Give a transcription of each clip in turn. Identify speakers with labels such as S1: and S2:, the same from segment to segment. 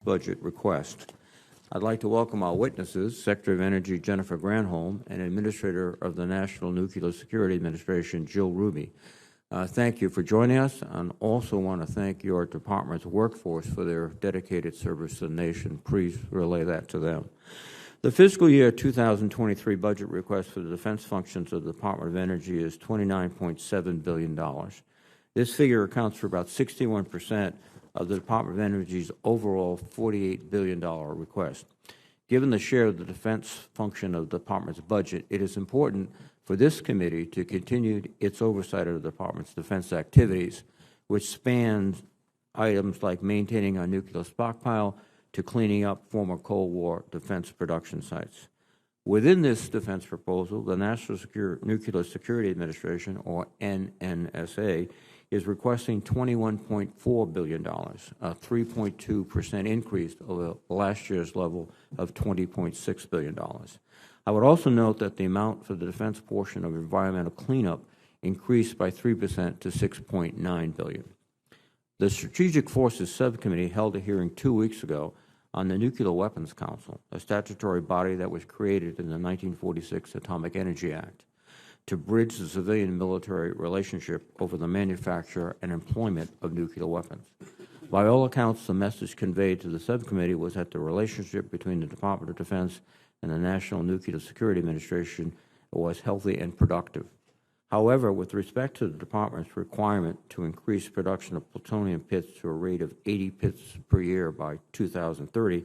S1: budget request. I'd like to welcome our witnesses, Secretary of Energy Jennifer Granholm and Administrator of the National Nuclear Security Administration, Jill Ruby. Thank you for joining us, and also want to thank your department's workforce for their dedicated service to the nation. Please relay that to them. The fiscal year 2023 budget request for the defense functions of the Department of Energy is $29.7 billion. This figure accounts for about 61% of the Department of Energy's overall $48 billion request. Given the share of the defense function of the Department's budget, it is important for this committee to continue its oversight of the Department's defense activities, which spans items like maintaining our nuclear stockpile to cleaning up former Cold War defense production sites. Within this defense proposal, the National Nuclear Security Administration, or NNSA, is requesting $21.4 billion, a 3.2% increase over last year's level of $20.6 billion. I would also note that the amount for the defense portion of environmental cleanup increased by 3% to $6.9 billion. The Strategic Forces Subcommittee held a hearing 2 weeks ago on the Nuclear Weapons Council, a statutory body that was created in the 1946 Atomic Energy Act to bridge the civilian-military relationship over the manufacture and employment of nuclear weapons. By all accounts, the message conveyed to the subcommittee was that the relationship between the Department of Defense and the National Nuclear Security Administration was healthy and productive. However, with respect to the Department's requirement to increase production of plutonium pits to a rate of 80 pits per year by 2030,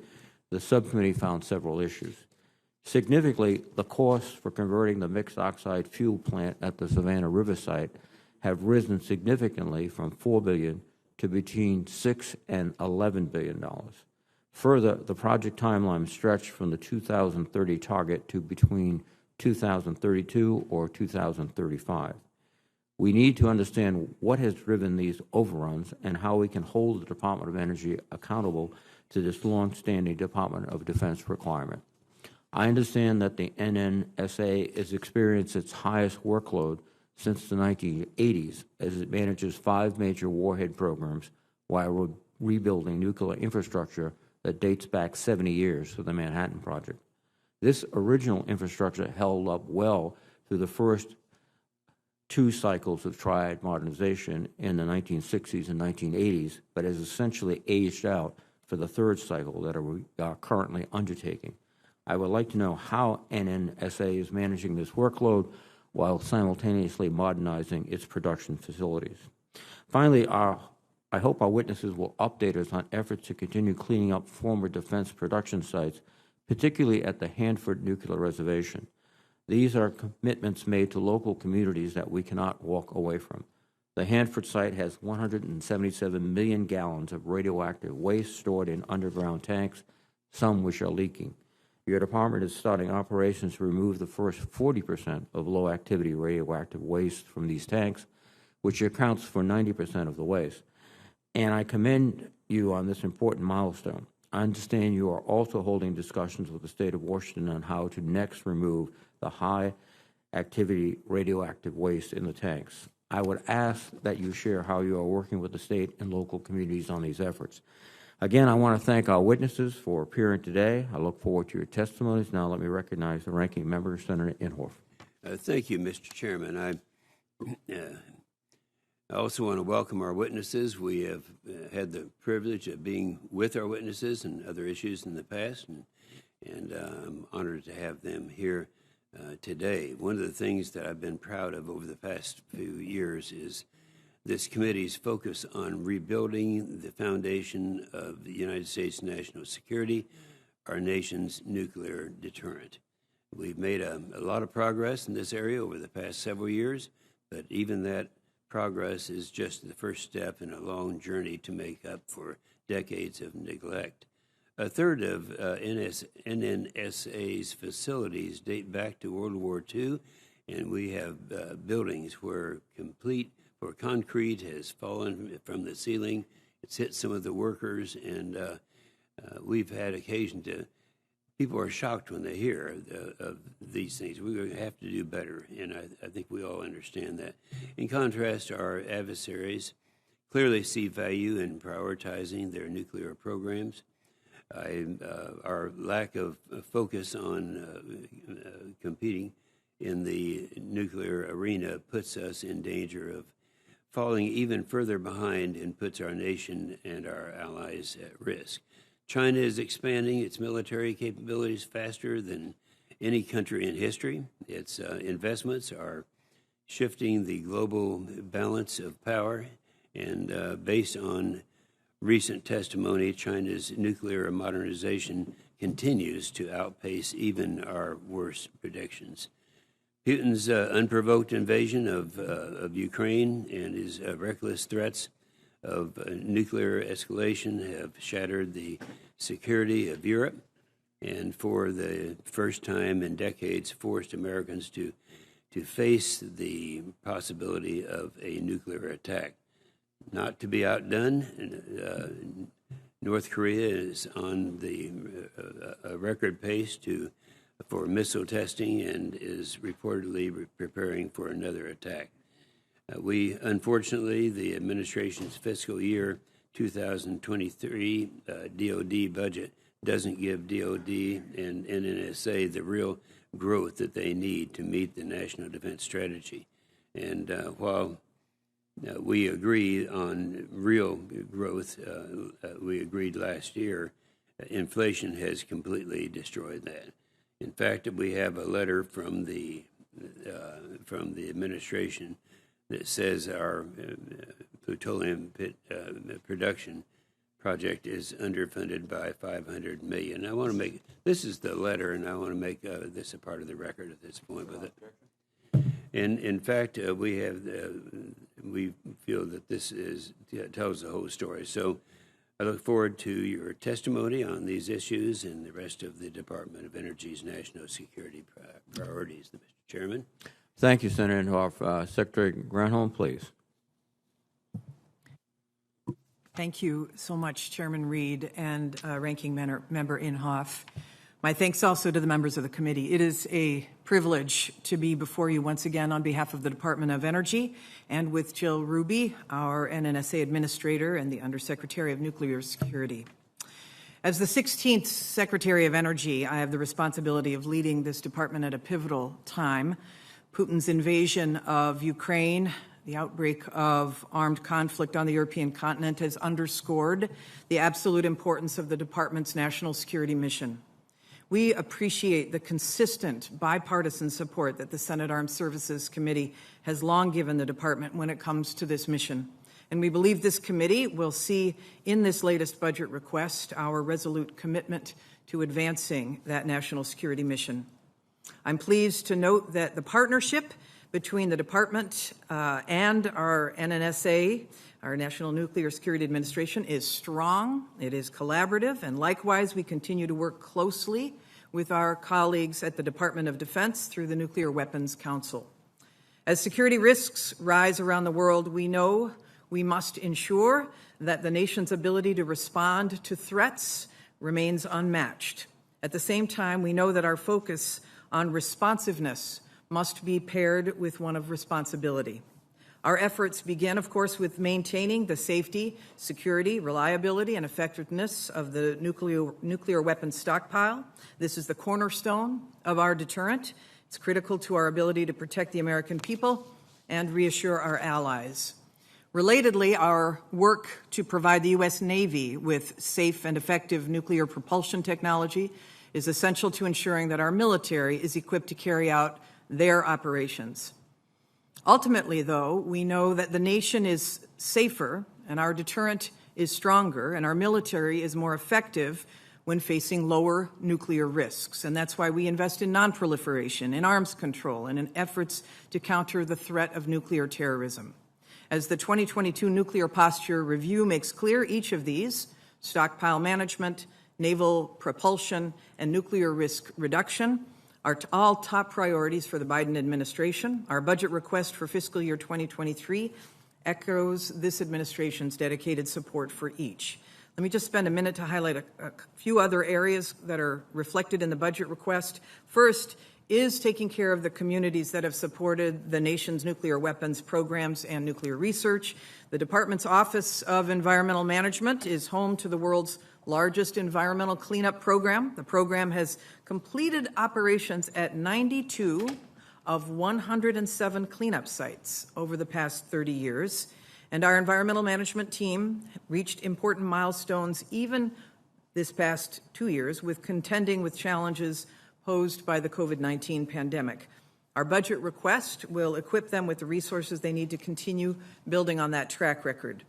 S1: the subcommittee found several issues. Significantly, the costs for converting the mixed oxide fuel plant at the Savannah River site have risen significantly from $4 billion to between $6 and $11 billion. Further, the project timeline stretched from the 2030 target to between 2032 or 2035. We need to understand what has driven these overruns and how we can hold the Department of Energy accountable to this long-standing Department of Defense requirement. I understand that the NNSA has experienced its highest workload since the 1980s as it manages 5 major warhead programs while rebuilding nuclear infrastructure that dates back 70 years to the Manhattan Project. This original infrastructure held up well through the first 2 cycles of triad modernization in the 1960s and 1980s, but has essentially aged out for the 3rd cycle that we are currently undertaking. I would like to know how NNSA is managing this workload while simultaneously modernizing its production facilities. Finally, I hope our witnesses will update us on efforts to continue cleaning up former defense production sites, particularly at the Hanford Nuclear Reservation. These are commitments made to local communities that we cannot walk away from. The Hanford site has 177 million gallons of radioactive waste stored in underground tanks, some which are leaking. Your department is starting operations to remove the first 40% of low-activity radioactive waste from these tanks, which accounts for 90% of the waste. And I commend you on this important milestone. I understand you are also holding discussions with the state of Washington on how to next remove the high-activity radioactive waste in the tanks. I would ask that you share how you are working with the state and local communities on these efforts. Again, I want to thank our witnesses for appearing today. I look forward to your testimonies. Now let me recognize the ranking member, Senator Inhofe.
S2: Thank you, Mr. Chairman. I also want to welcome our witnesses. We have had the privilege of being with our witnesses and other issues in the past, and I'm honored to have them here today. One of the things that I've been proud of over the past few years is this committee's focus on rebuilding the foundation of the United States national security, our nation's nuclear deterrent. We've made a lot of progress in this area over the past several years, but even that progress is just the first step in a long journey to make up for decades of neglect. A third of NNSA's facilities date back to World War II, and we have buildings where concrete has fallen from the ceiling. It's hit some of the workers, and we've had occasion to, people are shocked when they hear of these things. We have to do better, and I think we all understand that. In contrast, our adversaries clearly see value in prioritizing their nuclear programs. Our lack of focus on competing in the nuclear arena puts us in danger of falling even further behind and puts our nation and our allies at risk. China is expanding its military capabilities faster than any country in history. Its investments are shifting the global balance of power, and based on recent testimony, China's nuclear modernization continues to outpace even our worst predictions. Putin's unprovoked invasion of Ukraine and his reckless threats of nuclear escalation have shattered the security of Europe, and for the first time in decades forced Americans to face the possibility of a nuclear attack. Not to be outdone, North Korea is on a record pace for missile testing and is reportedly preparing for another attack. Unfortunately, the administration's fiscal year 2023 DoD budget doesn't give DoD and NNSA the real growth that they need to meet the National Defense Strategy. And while we agree on real growth, we agreed last year, inflation has completely destroyed that. In fact, we have a letter from the administration that says our plutonium production project is underfunded by $500 million. I want to make this is the letter, and I want to make this a part of the record at this point with it. And in fact, we feel that this tells the whole story. So I look forward to your testimony on these issues and the rest of the Department of Energy's national security priorities, Mr. Chairman.
S1: Thank you, Senator Inhofe. Secretary Granholm, please.
S3: Thank you so much, Chairman Reed and Ranking Member Inhofe. My thanks also to the members of the committee. It is a privilege to be before you once again on behalf of the Department of Energy and with Jill Ruby, our NNSA Administrator and the Undersecretary of Nuclear Security. As the 16th Secretary of Energy, I have the responsibility of leading this department at a pivotal time. Putin's invasion of Ukraine, the outbreak of armed conflict on the European continent has underscored the absolute importance of the department's national security mission. We appreciate the consistent bipartisan support that the Senate Armed Services Committee has long given the department when it comes to this mission. And we believe this committee will see in this latest budget request our resolute commitment to advancing that national security mission. I'm pleased to note that the partnership between the department and our NNSA, our National Nuclear Security Administration, is strong, it is collaborative, and likewise we continue to work closely with our colleagues at the Department of Defense through the Nuclear Weapons Council. As security risks rise around the world, we know we must ensure that the nation's ability to respond to threats remains unmatched. At the same time, we know that our focus on responsiveness must be paired with one of responsibility. Our efforts begin, of course, with maintaining the safety, security, reliability, and effectiveness of the nuclear weapons stockpile. This is the cornerstone of our deterrent. It's critical to our ability to protect the American people and reassure our allies. Relatedly, our work to provide the U.S. Navy with safe and effective nuclear propulsion technology is essential to ensuring that our military is equipped to carry out their operations. Ultimately, though, we know that the nation is safer and our deterrent is stronger and our military is more effective when facing lower nuclear risks. And that's why we invest in nonproliferation, in arms control, and in efforts to counter the threat of nuclear terrorism. As the 2022 Nuclear Posture Review makes clear, each of these, stockpile management, naval propulsion, and nuclear risk reduction, are all top priorities for the Biden administration. Our budget request for fiscal year 2023 echoes this administration's dedicated support for each. Let me just spend a minute to highlight a few other areas that are reflected in the budget request. First is taking care of the communities that have supported the nation's nuclear weapons programs and nuclear research. The department's Office of Environmental Management is home to the world's largest environmental cleanup program. The program has completed operations at 92 of 107 cleanup sites over the past 30 years. And our environmental management team reached important milestones even this past 2 years with contending with challenges posed by the COVID-19 pandemic. Our budget request will equip them with the resources they need to continue building on that track record.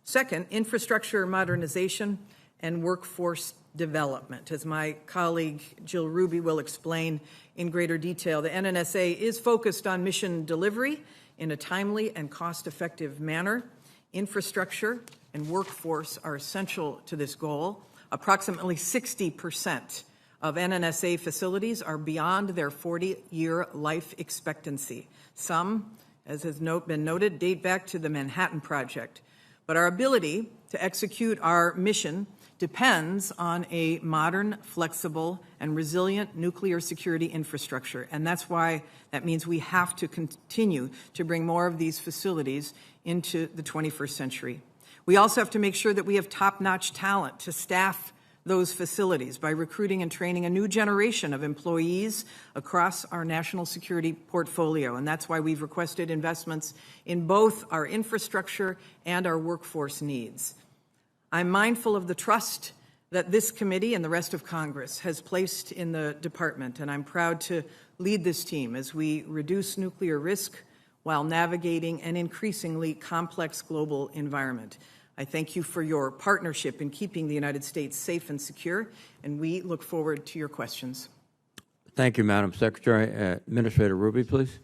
S3: Second, infrastructure modernization and workforce development. As my colleague Jill Ruby will explain in greater detail, the NNSA is focused on mission delivery in a timely and cost-effective manner. Infrastructure and workforce are essential to this goal. Approximately 60% of NNSA facilities are beyond their 40-year life expectancy. Some, as has been noted, date back to the Manhattan Project. But our ability to execute our mission depends on a modern, flexible, and resilient nuclear security infrastructure. And that's why that means we have to continue to bring more of these facilities into the 21st century. We also have to make sure that we have top-notch talent to staff those facilities by recruiting and training a new generation of employees across our national security portfolio. And that's why we've requested investments in both our infrastructure and our workforce needs. I'm mindful of the trust that this committee and the rest of Congress has placed in the department, and I'm proud to lead this team as we reduce nuclear risk while navigating an increasingly complex global environment. I thank you for your partnership in keeping the United States safe and secure, and we look forward to your questions.
S1: Thank you, Madam Secretary. Administrator Ruby, please.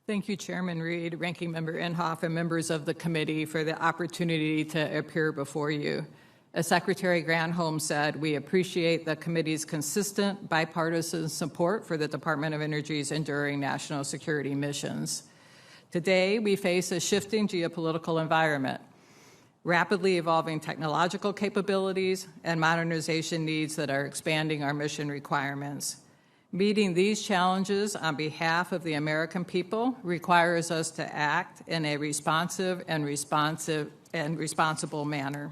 S4: Thank you, Chairman Reed, Ranking Member Inhofe, and members of the committee for the opportunity to appear before you. As Secretary Granholm said, we appreciate the committee's consistent bipartisan support for the Department of Energy's enduring national security missions. Today, we face a shifting geopolitical environment, rapidly evolving technological capabilities, and modernization needs that are expanding our mission requirements. Meeting these challenges on behalf of the American people requires us to act in a responsive and responsible manner.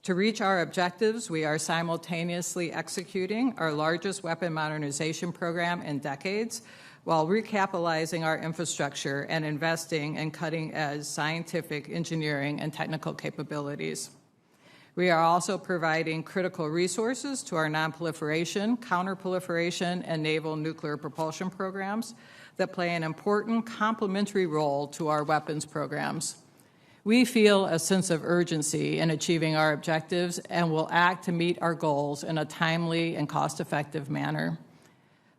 S4: To reach our objectives, we are simultaneously executing our largest weapon modernization program in decades, while recapitalizing our infrastructure and investing in cutting-edge scientific, engineering, and technical capabilities. We are also providing critical resources to our nonproliferation, counterproliferation, and naval nuclear propulsion programs that play an important complementary role to our weapons programs. We feel a sense of urgency in achieving our objectives and will act to meet our goals in a timely and cost-effective manner.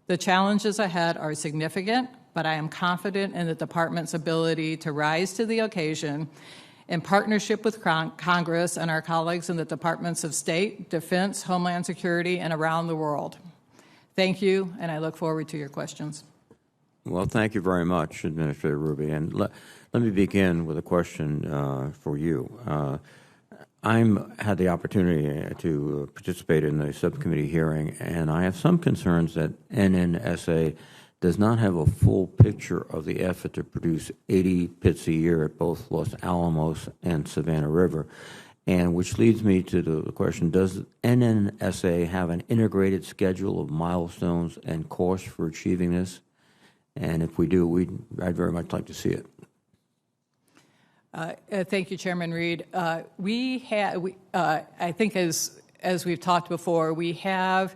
S4: The challenges ahead are significant, but I am confident in the Department's ability to rise to the occasion in partnership with Congress and our colleagues in the Departments of State, Defense, Homeland Security, and around the world. Thank you, and I look forward to your questions.
S1: Well, thank you very much, Administrator Ruby. And let me begin with a question for you. I had the opportunity to participate in the subcommittee hearing, and I have some concerns that NNSA does not have a full picture of the effort to produce 80 pits a year at both Los Alamos and Savannah River, and which leads me to the question, does NNSA have an integrated schedule of milestones and costs for achieving this? And if we do, I'd very much like to see it.
S4: Thank you, Chairman Reed. I think as we've talked before, we have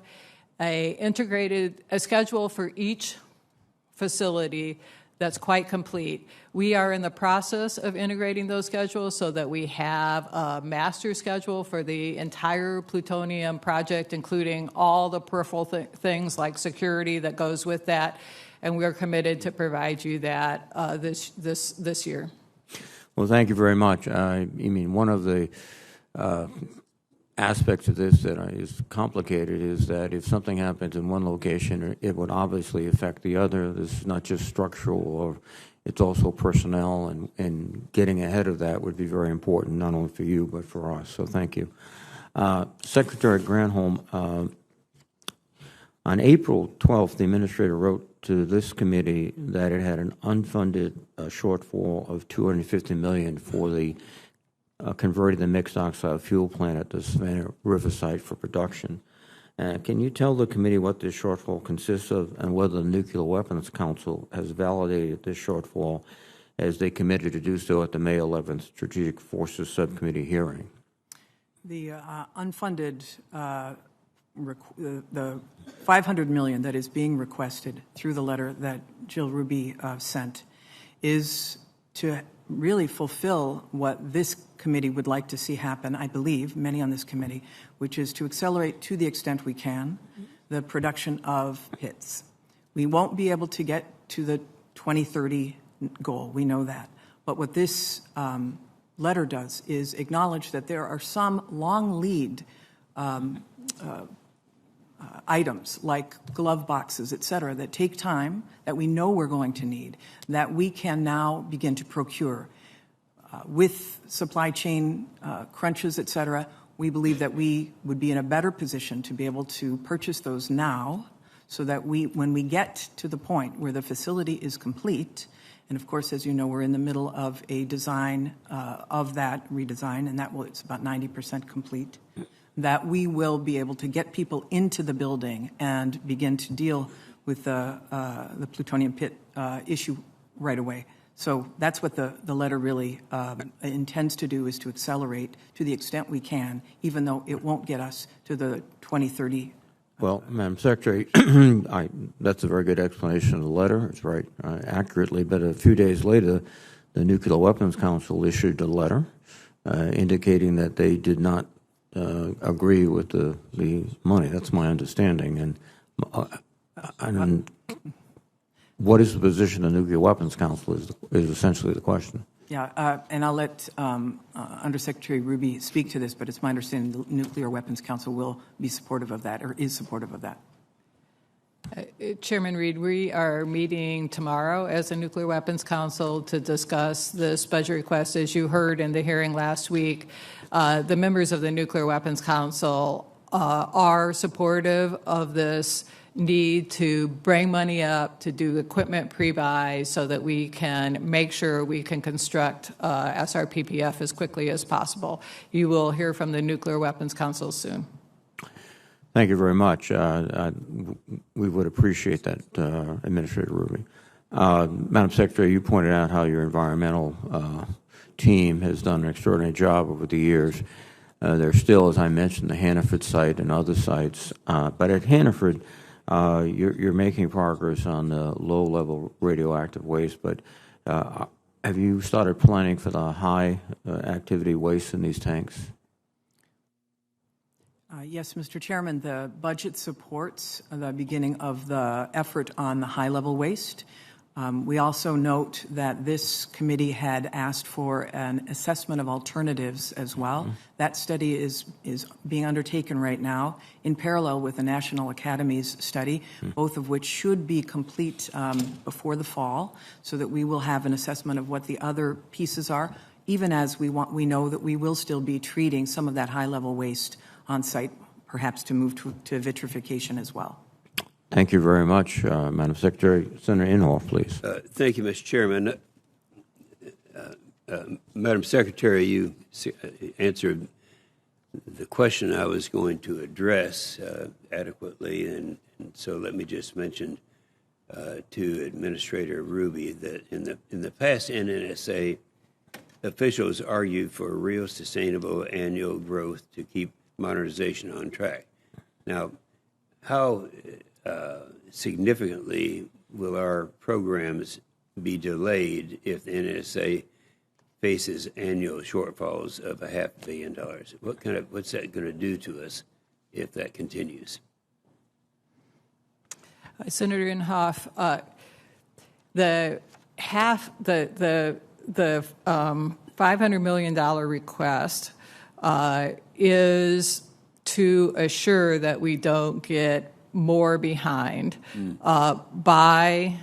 S4: a schedule for each facility that's quite complete. We are in the process of integrating those schedules so that we have a master schedule for the entire plutonium project, including all the peripheral things like security that goes with that, and we're committed to provide you that this year.
S1: Well, thank you very much. I mean, one of the aspects of this that is complicated is that if something happens in one location, it would obviously affect the other. This is not just structural, or it's also personnel, and getting ahead of that would be very important, not only for you, but for us. So thank you. Secretary Granholm, on April 12th, the Administrator wrote to this committee that it had an unfunded shortfall of $250 million for the converting the mixed oxide fuel plant at the Savannah River site for production. Can you tell the committee what this shortfall consists of and whether the Nuclear Weapons Council has validated this shortfall as they committed to do so at the May 11th Strategic Forces Subcommittee hearing?
S3: The unfunded, the $500 million that is being requested through the letter that Jill Ruby sent is to really fulfill what this committee would like to see happen, I believe, many on this committee, which is to accelerate to the extent we can the production of hits. We won't be able to get to the 2030 goal, we know that. But what this letter does is acknowledge that there are some long lead items like glove boxes, et cetera, that take time, that we know we're going to need, that we can now begin to procure. With supply chain crunches, et cetera, we believe that we would be in a better position to be able to purchase those now so that when we get to the point where the facility is complete, and of course, as you know, we're in the middle of a design of that redesign, and it's about 90% complete, that we will be able to get people into the building and begin to deal with the plutonium pit issue right away. So that's what the letter really intends to do, is to accelerate to the extent we can, even though it won't get us to the 2030.
S1: Well, Madam Secretary, that's a very good explanation of the letter. It's right accurately, but a few days later, the Nuclear Weapons Council issued a letter indicating that they did not agree with the money. That's my understanding. And what is the position of the Nuclear Weapons Council is essentially the question.
S3: Yeah, and I'll let Undersecretary Ruby speak to this, but it's my understanding the Nuclear Weapons Council will be supportive of that, or is supportive of that.
S4: Chairman Reed, we are meeting tomorrow as a Nuclear Weapons Council to discuss this budget request. As you heard in the hearing last week, the members of the Nuclear Weapons Council are supportive of this need to bring money up to do equipment pre-buy so that we can make sure we can construct SRPPF as quickly as possible. You will hear from the Nuclear Weapons Council soon.
S1: Thank you very much. We would appreciate that, Administrator Ruby. Madam Secretary, you pointed out how your environmental team has done an extraordinary job over the years. There's still, as I mentioned, the Hannaford site and other sites. But at Hannaford, you're making progress on the low-level radioactive waste, but have you started planning for the high-activity waste in these tanks?
S3: Yes, Mr. Chairman, the budget supports the beginning of the effort on the high-level waste. We also note that this committee had asked for an assessment of alternatives as well. Mm-hmm. That study is being undertaken right now in parallel with the National Academy's study, both of which should be complete before the fall, so that we will have an assessment of what the other pieces are, even as we know that we will still be treating some of that high-level waste on site, perhaps to move to vitrification as well.
S1: Thank you very much, Madam Secretary. Senator Inhofe, please.
S2: Thank you, Mr. Chairman. Madam Secretary, you answered the question I was going to address adequately, and so let me just mention to Administrator Ruby that in the past NNSA, officials argued for real sustainable annual growth to keep modernization on track. Now, how significantly will our programs be delayed if the NSA faces annual shortfalls of $500 million? What's that going to do to us if that continues?
S4: Senator Inhofe, the $500 million request is to assure that we don't get more behind by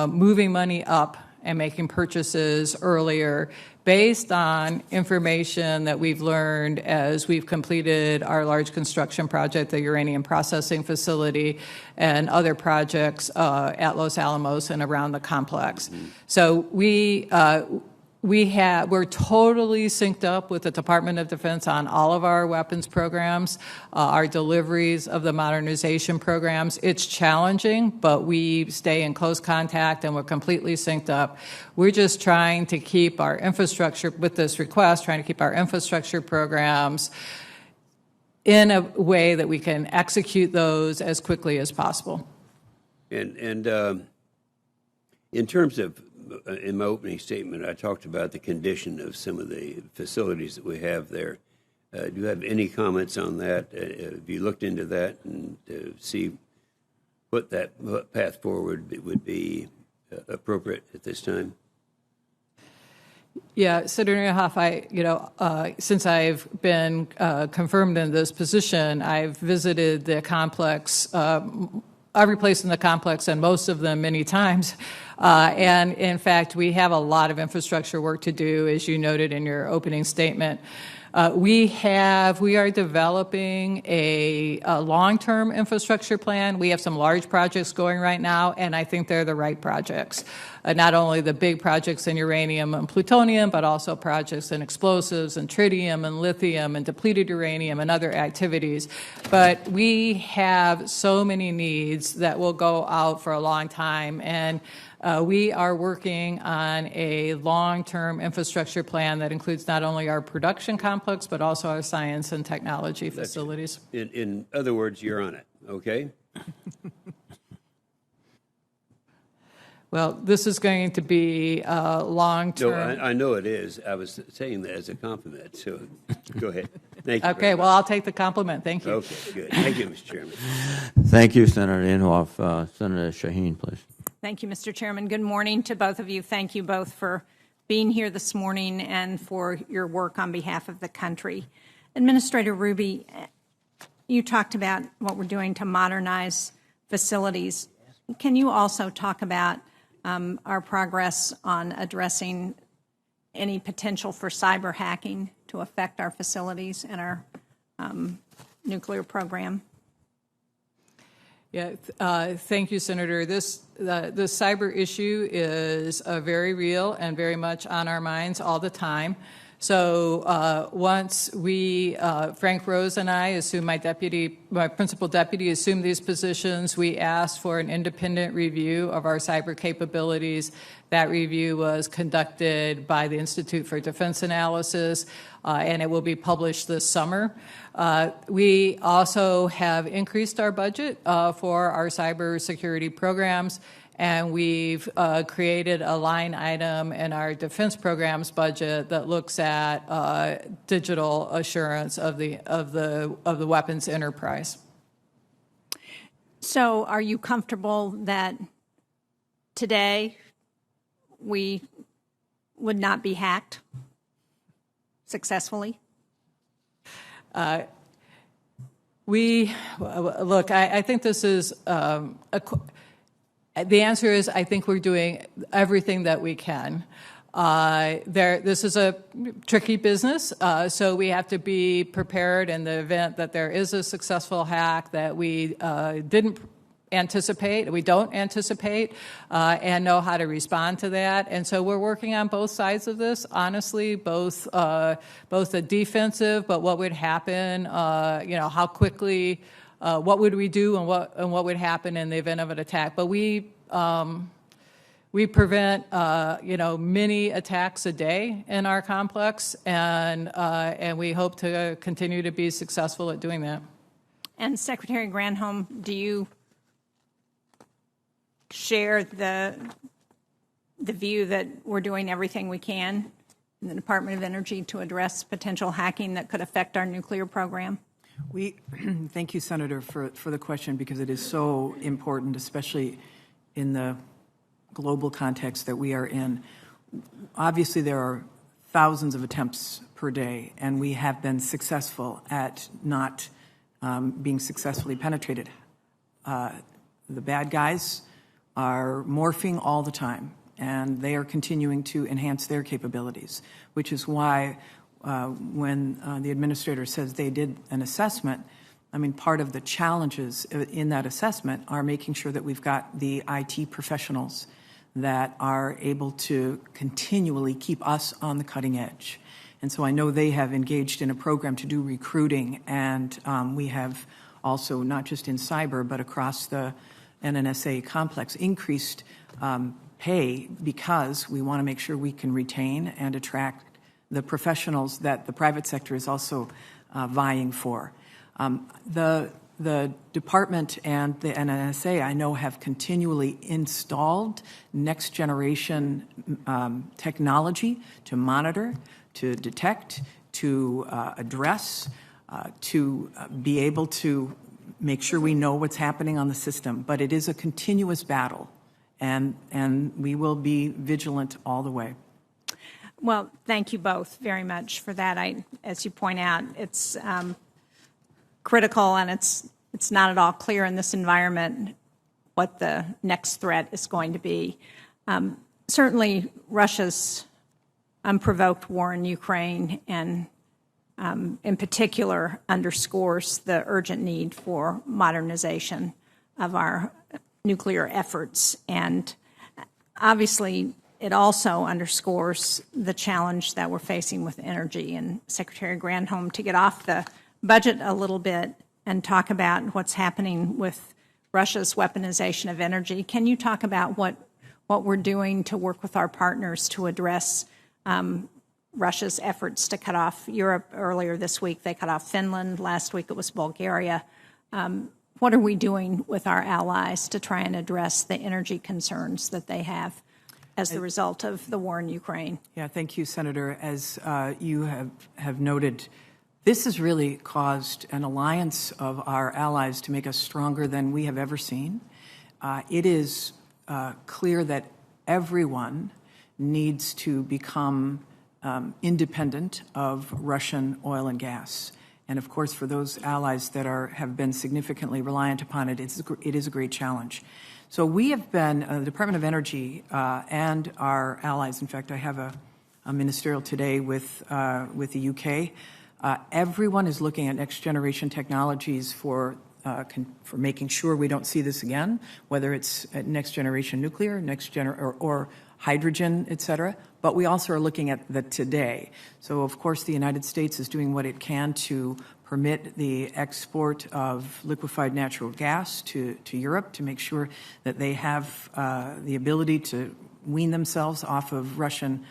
S4: moving money up and making purchases earlier, based on information that we've learned as we've completed our large construction project, the uranium processing facility, and other projects at Los Alamos and around the complex. So we're totally synced up with the Department of Defense on all of our weapons programs, our deliveries of the modernization programs. It's challenging, but we stay in close contact and we're completely synced up. We're just trying to keep our infrastructure, with this request, trying to keep our infrastructure programs in a way that we can execute those as quickly as possible.
S2: And in terms of, in my opening statement, I talked about the condition of some of the facilities that we have there. Do you have any comments on that? Have you looked into that and see what path forward would be appropriate at this time?
S4: Yeah, Senator Hoff, since I've been confirmed in this position, I've visited the complex, every place in the complex, and most of them many times. And in fact, we have a lot of infrastructure work to do, as you noted in your opening statement. We are developing a long-term infrastructure plan. We have some large projects going right now, and I think they're the right projects. Not only the big projects in uranium and plutonium, but also projects in explosives and tritium and lithium and depleted uranium and other activities. But we have so many needs that will go out for a long time, and we are working on a long-term infrastructure plan that includes not only our production complex, but also our science and technology facilities.
S2: In other words, you're on it, okay?
S4: Well, this is going to be long-term.
S2: No, I know it is. I was saying that as a compliment, so go ahead. Thank you.
S4: Okay, well, I'll take the compliment. Thank you.
S2: Okay, good. Thank you, Mr. Chairman.
S1: Thank you, Senator Inhofe. Senator Shaheen, please.
S5: Thank you, Mr. Chairman. Good morning to both of you. Thank you both for being here this morning and for your work on behalf of the country. Administrator Ruby, you talked about what we're doing to modernize facilities. Can you also talk about our progress on addressing any potential for cyber hacking to affect our facilities and our nuclear program?
S4: Yeah, thank you, Senator. The cyber issue is very real and very much on our minds all the time. So once Frank Rose and I assumed, my principal deputy assumed these positions, we asked for an independent review of our cyber capabilities. That review was conducted by the Institute for Defense Analysis, and it will be published this summer. We also have increased our budget for our cybersecurity programs, and we've created a line item in our defense programs budget that looks at digital assurance of the weapons enterprise.
S5: So, are you comfortable that today we would not be hacked successfully?
S4: I think this is the answer is I think we're doing everything that we can. This is a tricky business, so we have to be prepared in the event that there is a successful hack that we don't anticipate, and know how to respond to that. And so we're working on both sides of this, honestly, both the defensive, but what would happen, how quickly, what would we do, and what would happen in the event of an attack. But we prevent, many attacks a day in our complex, and we hope to continue to be successful at doing that.
S5: And Secretary Granholm, do you share the view that we're doing everything we can in the Department of Energy to address potential hacking that could affect our nuclear program?
S3: Thank you, Senator, for the question, because it is so important, especially in the global context that we are in. Obviously, there are thousands of attempts per day, and we have been successful at not being successfully penetrated. The bad guys are morphing all the time, and they are continuing to enhance their capabilities, which is why when the administrator says they did an assessment, I mean, part of the challenges in that assessment are making sure that we've got the IT professionals that are able to continually keep us on the cutting edge. And so I know they have engaged in a program to do recruiting, and we have also, not just in cyber, but across the NNSA complex, increased pay because we want to make sure we can retain and attract the professionals that the private sector is also vying for. The department and the NNSA, I know, have continually installed next generation technology to monitor, to detect, to address, to be able to make sure we know what's happening on the system. But it is a continuous battle, and we will be vigilant all the way.
S5: Well, thank you both very much for that. As you point out, it's critical, and it's not at all clear in this environment what the next threat is going to be. Certainly, Russia's unprovoked war in Ukraine and in particular underscores the urgent need for modernization of our nuclear efforts. And obviously, it also underscores the challenge that we're facing with energy. And Secretary Granholm, to get off the budget a little bit and talk about what's happening with Russia's weaponization of energy, can you talk about what we're doing to work with our partners to address Russia's efforts to cut off Europe? Earlier this week, they cut off Finland. Last week, it was Bulgaria. What are we doing with our allies to try and address the energy concerns that they have as the result of the war in Ukraine?
S3: Yeah, thank you, Senator. As you have noted, this has really caused an alliance of our allies to make us stronger than we have ever seen. It is clear that everyone needs to become independent of Russian oil and gas. And of course, for those allies that have been significantly reliant upon it, it is a great challenge. So we have been, the Department of Energy and our allies, in fact, I have a ministerial today with the UK. Everyone is looking at next generation technologies for making sure we don't see this again, whether it's next generation nuclear, or hydrogen, et cetera. But we also are looking at the today. So, of course, the United States is doing what it can to permit the export of liquefied natural gas to Europe to make sure that they have the ability to wean themselves off of Russian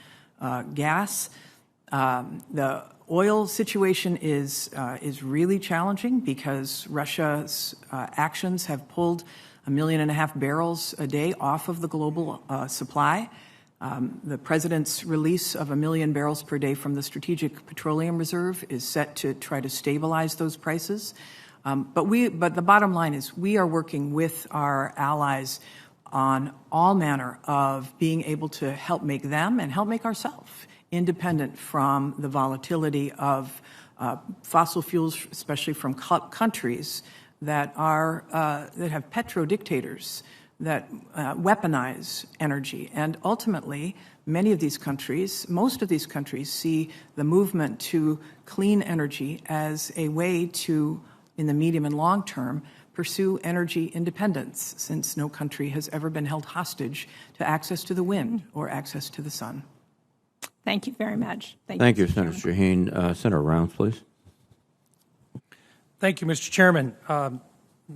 S3: gas. The oil situation is really challenging because Russia's actions have pulled 1.5 million barrels a day off of the global supply. The president's release of 1 million barrels per day from the Strategic Petroleum Reserve is set to try to stabilize those prices. But the bottom line is we are working with our allies on all manner of being able to help make them and help make ourselves independent from the volatility of fossil fuels, especially from countries that have petrodictators that weaponize energy. And ultimately, most of these countries see the movement to clean energy as a way to, in the medium and long term, pursue energy independence, since no country has ever been held hostage to access to the wind or access to the sun.
S5: Thank you very much.
S1: Thank you, Senator Shaheen. Senator Rounds, please.
S6: Thank you, Mr. Chairman.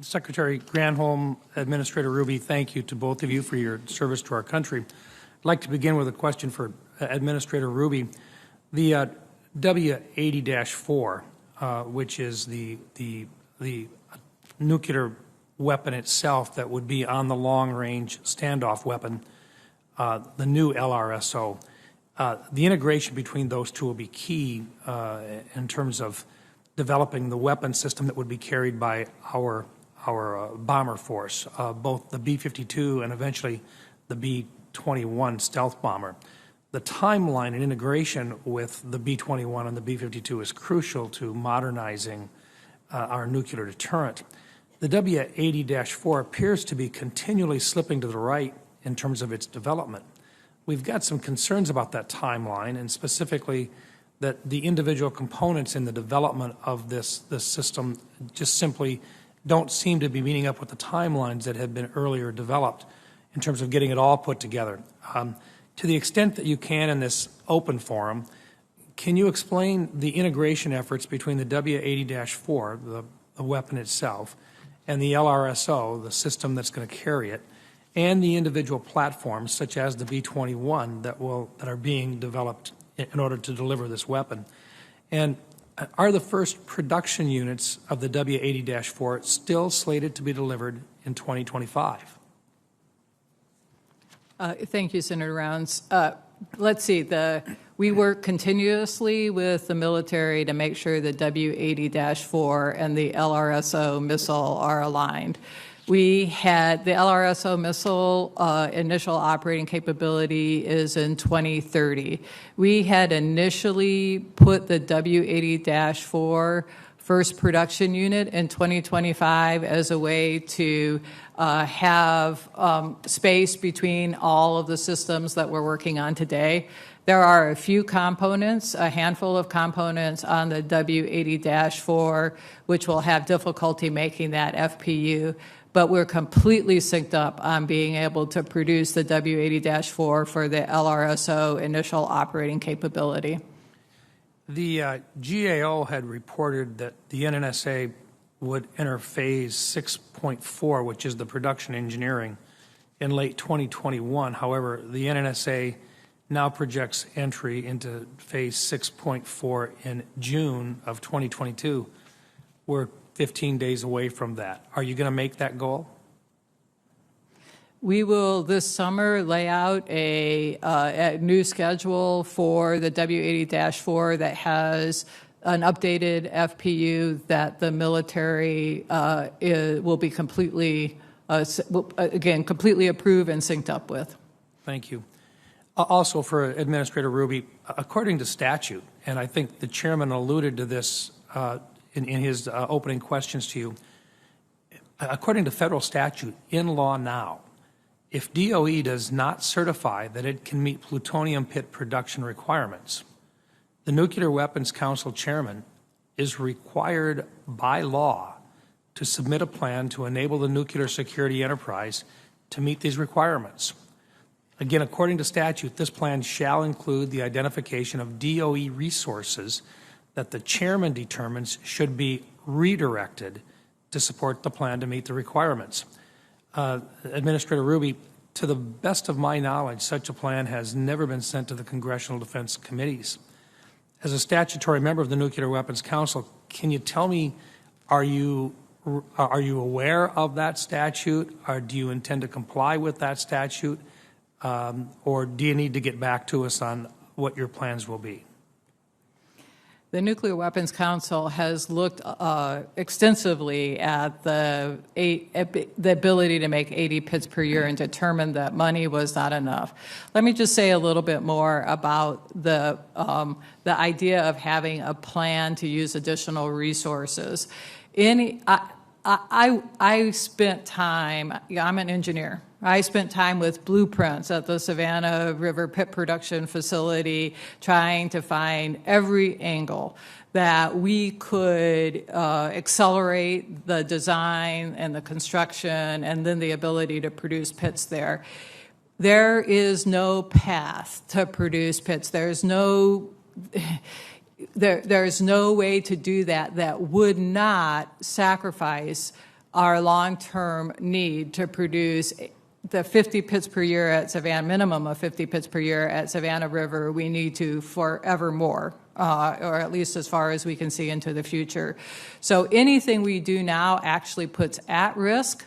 S6: Secretary Granholm, Administrator Ruby, thank you to both of you for your service to our country. I'd like to begin with a question for Administrator Ruby. The W-80-4, which is the nuclear weapon itself that would be on the long-range standoff weapon, the new LRSO, the integration between those two will be key in terms of developing the weapon system that would be carried by our bomber force, both the B-52 and eventually the B-21 stealth bomber. The timeline and integration with the B-21 and the B-52 is crucial to modernizing our nuclear deterrent. The W-80-4 appears to be continually slipping to the right in terms of its development. we've got some concerns about that timeline, and specifically that the individual components in the development of this system just simply don't seem to be meeting up with the timelines that had been earlier developed in terms of getting it all put together. To the extent that you can in this open forum, can you explain the integration efforts between the W80-4, the weapon itself, and the LRSO, the system that's going to carry it, and the individual platforms, such as the B-21, that are being developed in order to deliver this weapon? And are the first production units of the W80-4 still slated to be delivered in 2025?
S4: Thank you, Senator Rounds. Let's see. We work continuously with the military to make sure the W80-4 and the LRSO missile are aligned. We had the LRSO missile initial operating capability is in 2030. We had initially put the W80-4 first production unit in 2025 as a way to have space between all of the systems that we're working on today. There are a few components, a handful of components on the W80-4, which will have difficulty making that FPU, but we're completely synced up on being able to produce the W80-4 for the LRSO initial operating capability.
S6: The GAO had reported that the NNSA would enter phase 6.4, which is the production engineering, in late 2021. However, the NNSA now projects entry into phase 6.4 in June of 2022. We're 15 days away from that. Are you going to make that goal?
S4: We will this summer lay out a new schedule for the W80-4 that has an updated FPU that the military will be completely, completely approved and synced up with.
S6: Thank you. Also, for Administrator Ruby, according to statute, and I think the chairman alluded to this in his opening questions to you, according to federal statute, in law now, if DOE does not certify that it can meet plutonium pit production requirements, the Nuclear Weapons Council chairman is required by law to submit a plan to enable the nuclear security enterprise to meet these requirements. Again, according to statute, this plan shall include the identification of DOE resources that the chairman determines should be redirected to support the plan to meet the requirements. Administrator Ruby, to the best of my knowledge, such a plan has never been sent to the Congressional Defense Committees. As a statutory member of the Nuclear Weapons Council, can you tell me, are you aware of that statute, or do you intend to comply with that statute, or do you need to get back to us on what your plans will be?
S4: The Nuclear Weapons Council has looked extensively at the ability to make 80 pits per year and determined that money was not enough. Let me just say a little bit more about the idea of having a plan to use additional resources. I spent time, I'm an engineer. I spent time with blueprints at the Savannah River Pit Production Facility trying to find every angle that we could accelerate the design and the construction and then the ability to produce pits there. There is no path to produce pits. There's no way to do that would not sacrifice our long-term need to produce the 50 pits per year at Savannah, minimum of 50 pits per year at Savannah River. We need to forevermore, or at least as far as we can see into the future. So anything we do now actually puts at risk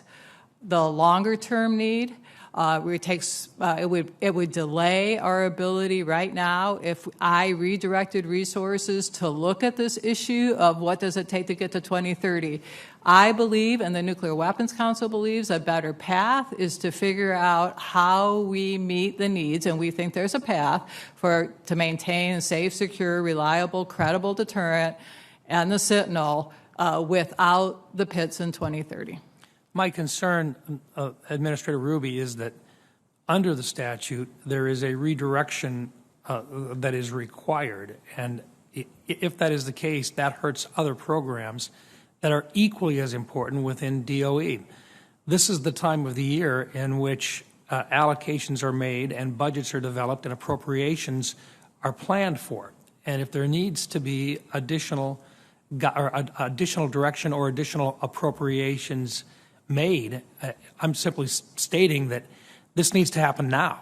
S4: the longer-term need. It would delay our ability right now if I redirected resources to look at this issue of what does it take to get to 2030. I believe, and the Nuclear Weapons Council believes, a better path is to figure out how we meet the needs, and we think there's a path to maintain a safe, secure, reliable, credible deterrent and the Sentinel without the pits in 2030.
S6: My concern, Administrator Ruby, is that under the statute, there is a redirection that is required. And if that is the case, that hurts other programs that are equally as important within DOE. This is the time of the year in which allocations are made and budgets are developed and appropriations are planned for. And if there needs to be additional direction or additional appropriations made, I'm simply stating that this needs to happen now,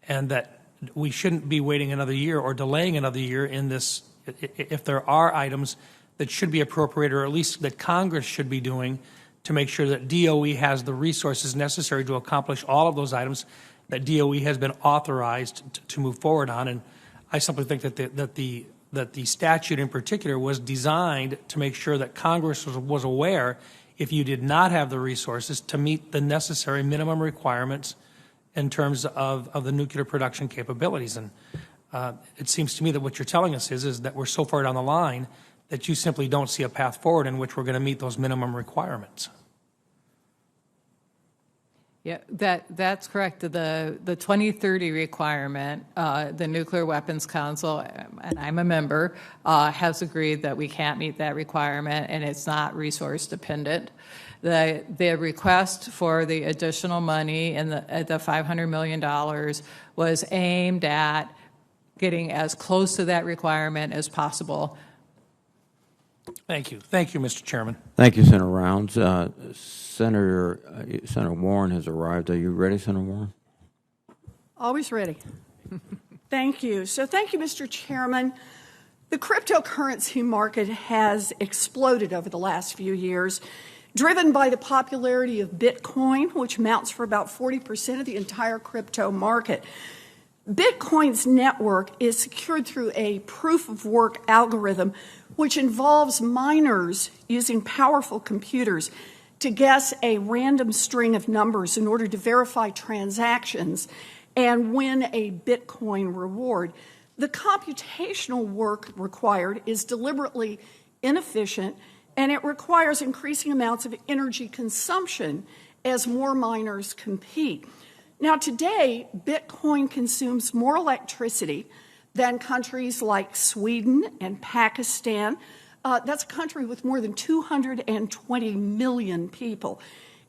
S6: and that we shouldn't be waiting another year or delaying another year in this. If there are items that should be appropriated, or at least that Congress should be doing to make sure that DOE has the resources necessary to accomplish all of those items that DOE has been authorized to move forward on. And I simply think that the statute in particular was designed to make sure that Congress was aware, if you did not have the resources to meet the necessary minimum requirements in terms of the nuclear production capabilities. And it seems to me that what you're telling us is that we're so far down the line that you simply don't see a path forward in which we're going to meet those minimum requirements.
S4: Yeah, that's correct. The 2030 requirement, the Nuclear Weapons Council, and I'm a member, has agreed that we can't meet that requirement, and it's not resource dependent. The request for the additional money and the $500 million was aimed at getting as close to that requirement as possible.
S6: Thank you. Thank you, Mr. Chairman.
S1: Thank you, Senator Rounds. Senator Warren has arrived. Are you ready, Senator Warren?
S7: Always ready. Thank you. So thank you, Mr. Chairman. The cryptocurrency market has exploded over the last few years, driven by the popularity of Bitcoin, which amounts for about 40% of the entire crypto market. Bitcoin's network is secured through a proof-of-work algorithm, which involves miners using powerful computers to guess a random string of numbers in order to verify transactions and win a Bitcoin reward. The computational work required is deliberately inefficient, and it requires increasing amounts of energy consumption as more miners compete. Now, today, Bitcoin consumes more electricity than countries like Sweden and Pakistan. That's a country with more than 220 million people.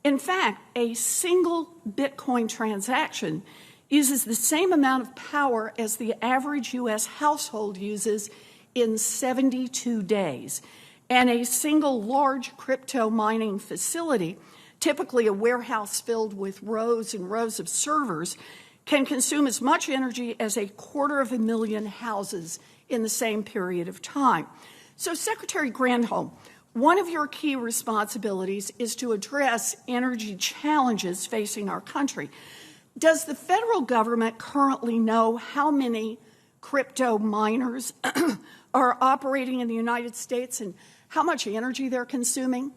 S7: In fact, a single Bitcoin transaction uses the same amount of power as the average U.S. household uses in 72 days. And a single large crypto mining facility, typically a warehouse filled with rows and rows of servers, can consume as much energy as 250,000 houses in the same period of time. So, Secretary Granholm, one of your key responsibilities is to address energy challenges facing our country. Does the federal government currently know how many crypto miners are operating in the United States and how much energy they're consuming?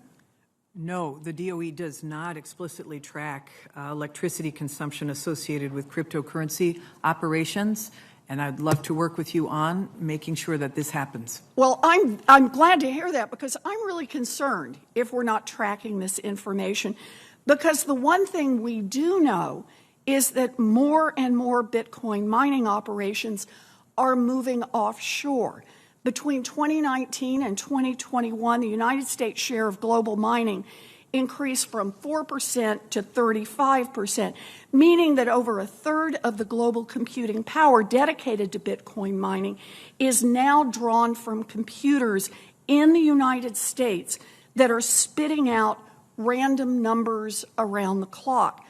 S3: No, the DOE does not explicitly track electricity consumption associated with cryptocurrency operations, and I'd love to work with you on making sure that this happens.
S7: Well, I'm glad to hear that, because I'm really concerned if we're not tracking this information, because the one thing we do know is that more and more Bitcoin mining operations are moving offshore. Between 2019 and 2021, the United States share of global mining increased from 4% to 35%, meaning that over a third of the global computing power dedicated to Bitcoin mining is now drawn from computers in the United States that are spitting out random numbers around the clock.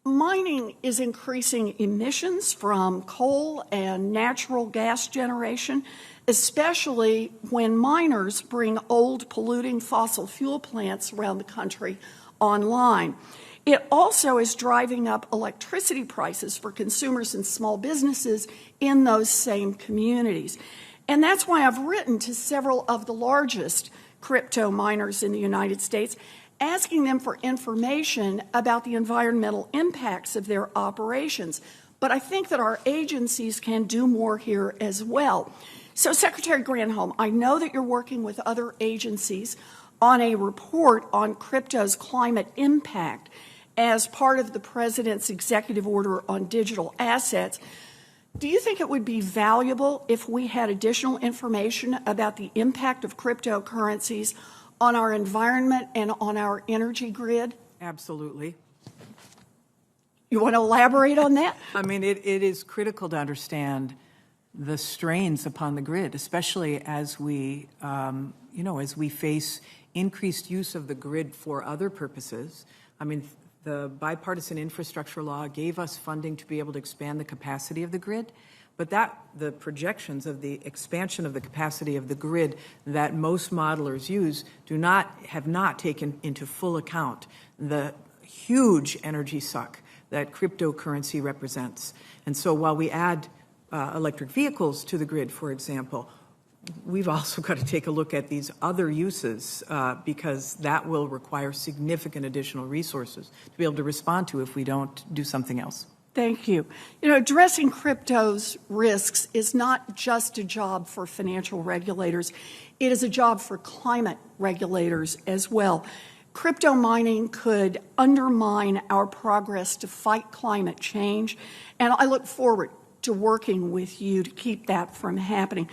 S7: Mining is increasing emissions from coal and natural gas generation, especially when miners bring old polluting fossil fuel plants around the country online. It also is driving up electricity prices for consumers and small businesses in those same communities. And that's why I've written to several of the largest crypto miners in the United States, asking them for information about the environmental impacts of their operations. But I think that our agencies can do more here as well. So, Secretary Granholm, I know that you're working with other agencies on a report on crypto's climate impact. as part of the President's executive order on digital assets. Do you think it would be valuable if we had additional information about the impact of cryptocurrencies on our environment and on our energy grid?
S3: Absolutely.
S7: You want to elaborate on that?
S3: I mean, it is critical to understand the strains upon the grid, especially as we, as we face increased use of the grid for other purposes. I mean, the bipartisan infrastructure law gave us funding to be able to expand the capacity of the grid, but the projections of the expansion of the capacity of the grid that most modelers use have not taken into full account the huge energy suck that cryptocurrency represents. And so while we add electric vehicles to the grid, for example, we've also got to take a look at these other uses because that will require significant additional resources to be able to respond to if we don't do something else.
S7: Thank you. Addressing crypto's risks is not just a job for financial regulators. It is a job for climate regulators as well. Crypto mining could undermine our progress to fight climate change, and I look forward to working with you to keep that from happening.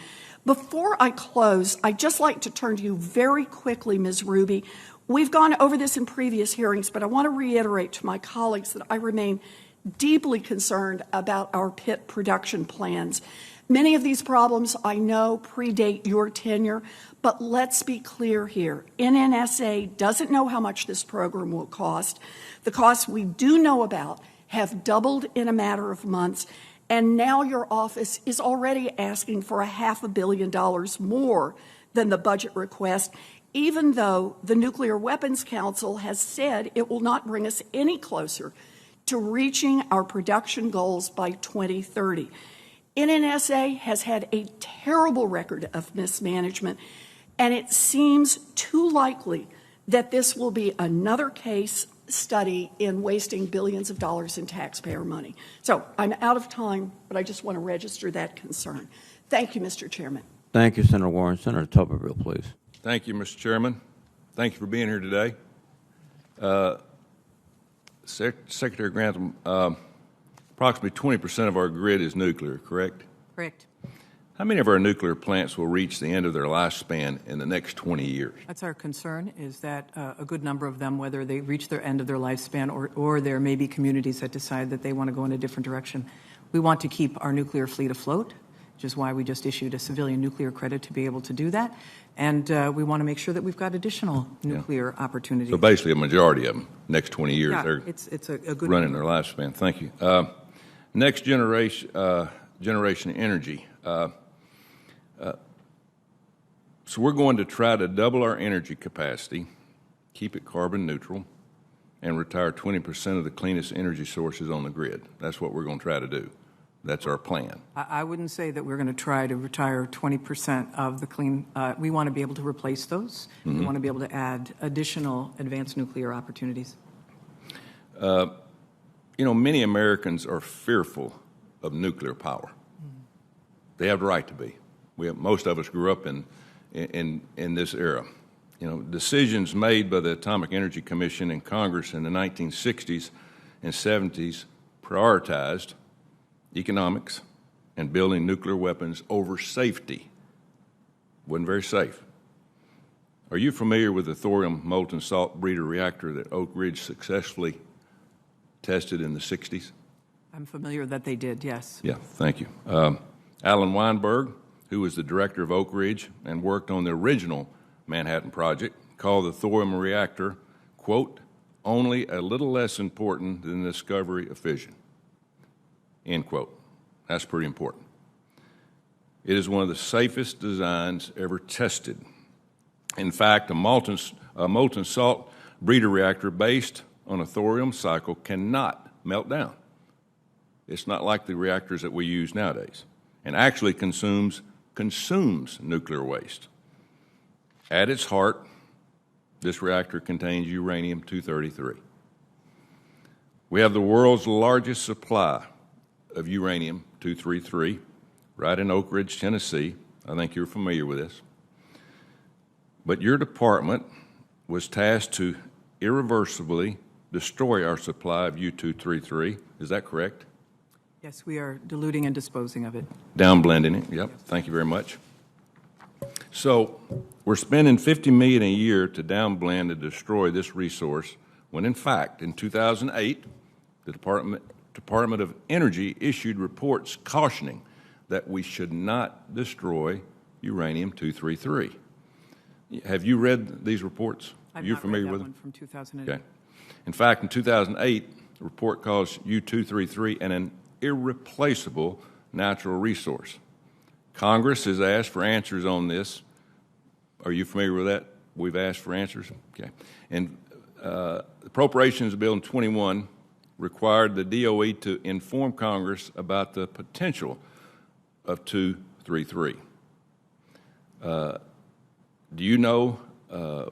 S7: Before I close, I'd just like to turn to you very quickly, Ms. Ruby. We've gone over this in previous hearings, but I want to reiterate to my colleagues that I remain deeply concerned about our pit production plans. Many of these problems, I know, predate your tenure, but let's be clear here. NNSA doesn't know how much this program will cost. The costs we do know about have doubled in a matter of months, and now your office is already asking for $500 million more than the budget request, even though the Nuclear Weapons Council has said it will not bring us any closer to reaching our production goals by 2030. NNSA has had a terrible record of mismanagement, and it seems too likely that this will be another case study in wasting billions of dollars in taxpayer money. So I'm out of time, but I just want to register that concern. Thank you, Mr. Chairman.
S1: Thank you, Senator Warren. Senator Tuberville, please.
S8: Thank you, Mr. Chairman. Thank you for being here today. Secretary Granholm, approximately 20% of our grid is nuclear, correct?
S3: Correct.
S8: How many of our nuclear plants will reach the end of their lifespan in the next 20 years?
S3: That's our concern, is that a good number of them, whether they reach their end of their lifespan or there may be communities that decide that they want to go in a different direction. We want to keep our nuclear fleet afloat, which is why we just issued a civilian nuclear credit to be able to do that. And we want to make sure that we've got additional nuclear opportunities.
S8: So basically a majority of them, next 20 years,
S3: Yeah,
S8: they're
S3: it's a good
S8: running
S3: number.
S8: their lifespan. Thank you. Next generation energy. So we're going to try to double our energy capacity, keep it carbon neutral, and retire 20% of the cleanest energy sources on the grid. That's what we're going to try to do. That's our plan.
S3: I wouldn't say that we're going to try to retire 20% of the clean. We want to be able to replace those. We want to be able to add additional advanced nuclear opportunities.
S8: Many Americans are fearful of nuclear power. They have the right to be. Most of us grew up in this era. Decisions made by the Atomic Energy Commission and Congress in the 1960s and 70s prioritized economics and building nuclear weapons over safety. Wasn't very safe. Are you familiar with the thorium molten salt breeder reactor that Oak Ridge successfully tested in the 60s?
S3: I'm familiar that they did, yes.
S8: Yeah, thank you. Alan Weinberg, who was the director of Oak Ridge and worked on the original Manhattan Project, called the thorium reactor, quote, only a little less important than the discovery of fission, end quote. That's pretty important. It is one of the safest designs ever tested. In fact, a molten salt breeder reactor based on a thorium cycle cannot melt down. It's not like the reactors that we use nowadays, and actually consumes nuclear waste. At its heart, this reactor contains uranium-233. We have the world's largest supply of uranium-233 right in Oak Ridge, Tennessee. I think you're familiar with this. But your department was tasked to irreversibly destroy our supply of U-233. Is that correct?
S3: Yes, we are diluting and disposing of it.
S8: Downblending it, yep. Thank you very much. So we're spending $50 million a year to downblend and destroy this resource, when in fact, in 2008, the Department of Energy issued reports cautioning that we should not destroy uranium-233. Have you read these reports?
S3: I've
S8: Are you
S3: not
S8: familiar
S3: read that
S8: with
S3: one
S8: them?
S3: from 2008.
S8: Okay. In fact, in 2008, the report calls U-233 an irreplaceable natural resource. Congress has asked for answers on this. Are you familiar with that? We've asked for answers. Okay. And the Appropriations Bill in 21 required the DOE to inform Congress about the potential of 233. Do you know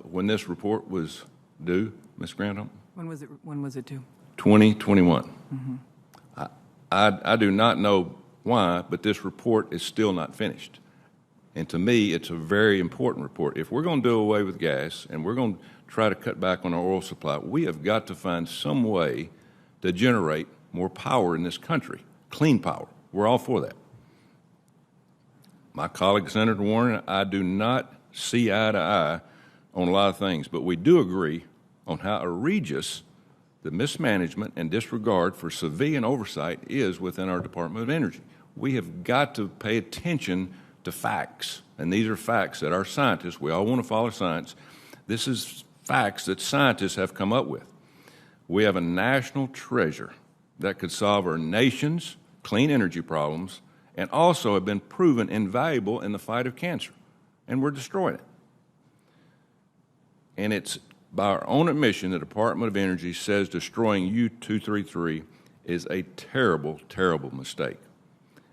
S8: when this report was due, Ms. Granholm?
S3: When was it due?
S8: 2021. Mm-hmm. I do not know why, but this report is still not finished. And to me, it's a very important report. If we're going to do away with gas and we're going to try to cut back on our oil supply, we have got to find some way to generate more power in this country, clean power. We're all for that. My colleague, Senator Warren, I do not see eye to eye on a lot of things, but we do agree on how egregious the mismanagement and disregard for civilian oversight is within our Department of Energy. We have got to pay attention to facts, and these are facts that our scientists, we all want to follow science, this is facts that scientists have come up with. We have a national treasure that could solve our nation's clean energy problems and also have been proven invaluable in the fight of cancer, and we're destroying it. And it's by our own admission, the Department of Energy says destroying U-233 is a terrible, terrible mistake,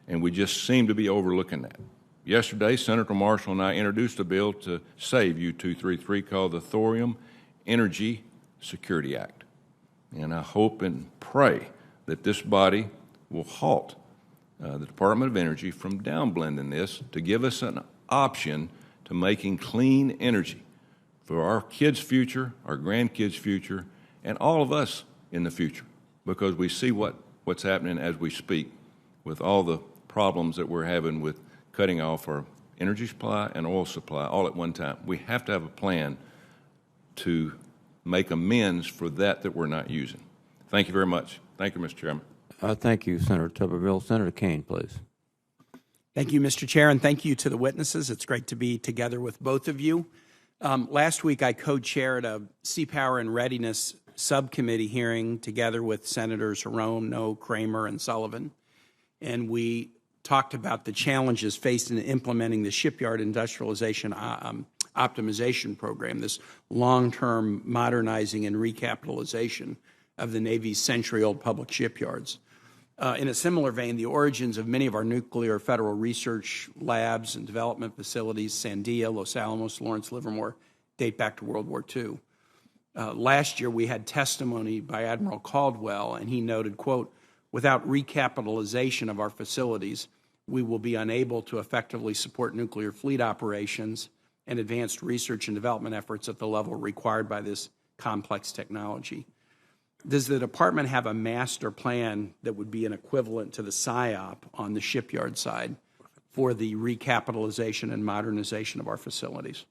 S8: and we just seem to be overlooking that. Yesterday, Senator Marshall and I introduced a bill to save U-233 called the Thorium Energy Security Act. And I hope and pray that this body will halt the Department of Energy from downblending this to give us an option to making clean energy for our kids' future, our grandkids' future, and all of us in the future, because we see what's happening as we speak with all the problems that we're having with cutting off our energy supply and oil supply all at one time. We have to have a plan to make amends for that we're not using. Thank you very much. Thank you, Mr. Chairman.
S1: Thank you, Senator Tuberville. Senator Kane, please.
S9: Thank you, Mr. Chair, and thank you to the witnesses. It's great to be together with both of you. Last week, I co-chaired a Sea Power and Readiness subcommittee hearing together with Senators Jerome, No, Kramer, and Sullivan, and we talked about the challenges faced in implementing the shipyard industrialization optimization program, this long-term modernizing and recapitalization of the Navy's century-old public shipyards. In a similar vein, the origins of many of our nuclear federal research labs and development facilities, Sandia, Los Alamos, Lawrence Livermore, date back to World War II. Last year, we had testimony by Admiral Caldwell, and he noted, quote, "Without recapitalization of our facilities, we will be unable to effectively support nuclear fleet operations and advanced research and development efforts at the level required by this complex technology." Does the department have a master plan that would be an equivalent to the PSYOP on the shipyard side for the recapitalization and modernization of our facilities?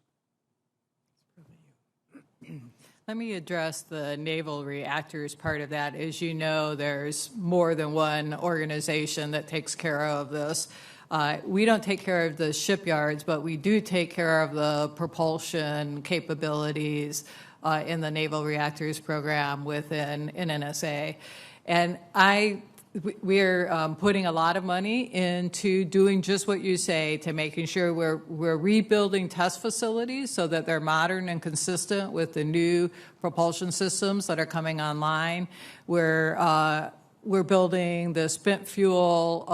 S4: Let me address the naval reactors part of that. As you know, there's more than one organization that takes care of this. We don't take care of the shipyards, but we do take care of the propulsion capabilities in the Naval Reactors Program within NNSA. And we're putting a lot of money into doing just what you say, to making sure we're rebuilding test facilities so that they're modern and consistent with the new propulsion systems that are coming online. We're building the spent fuel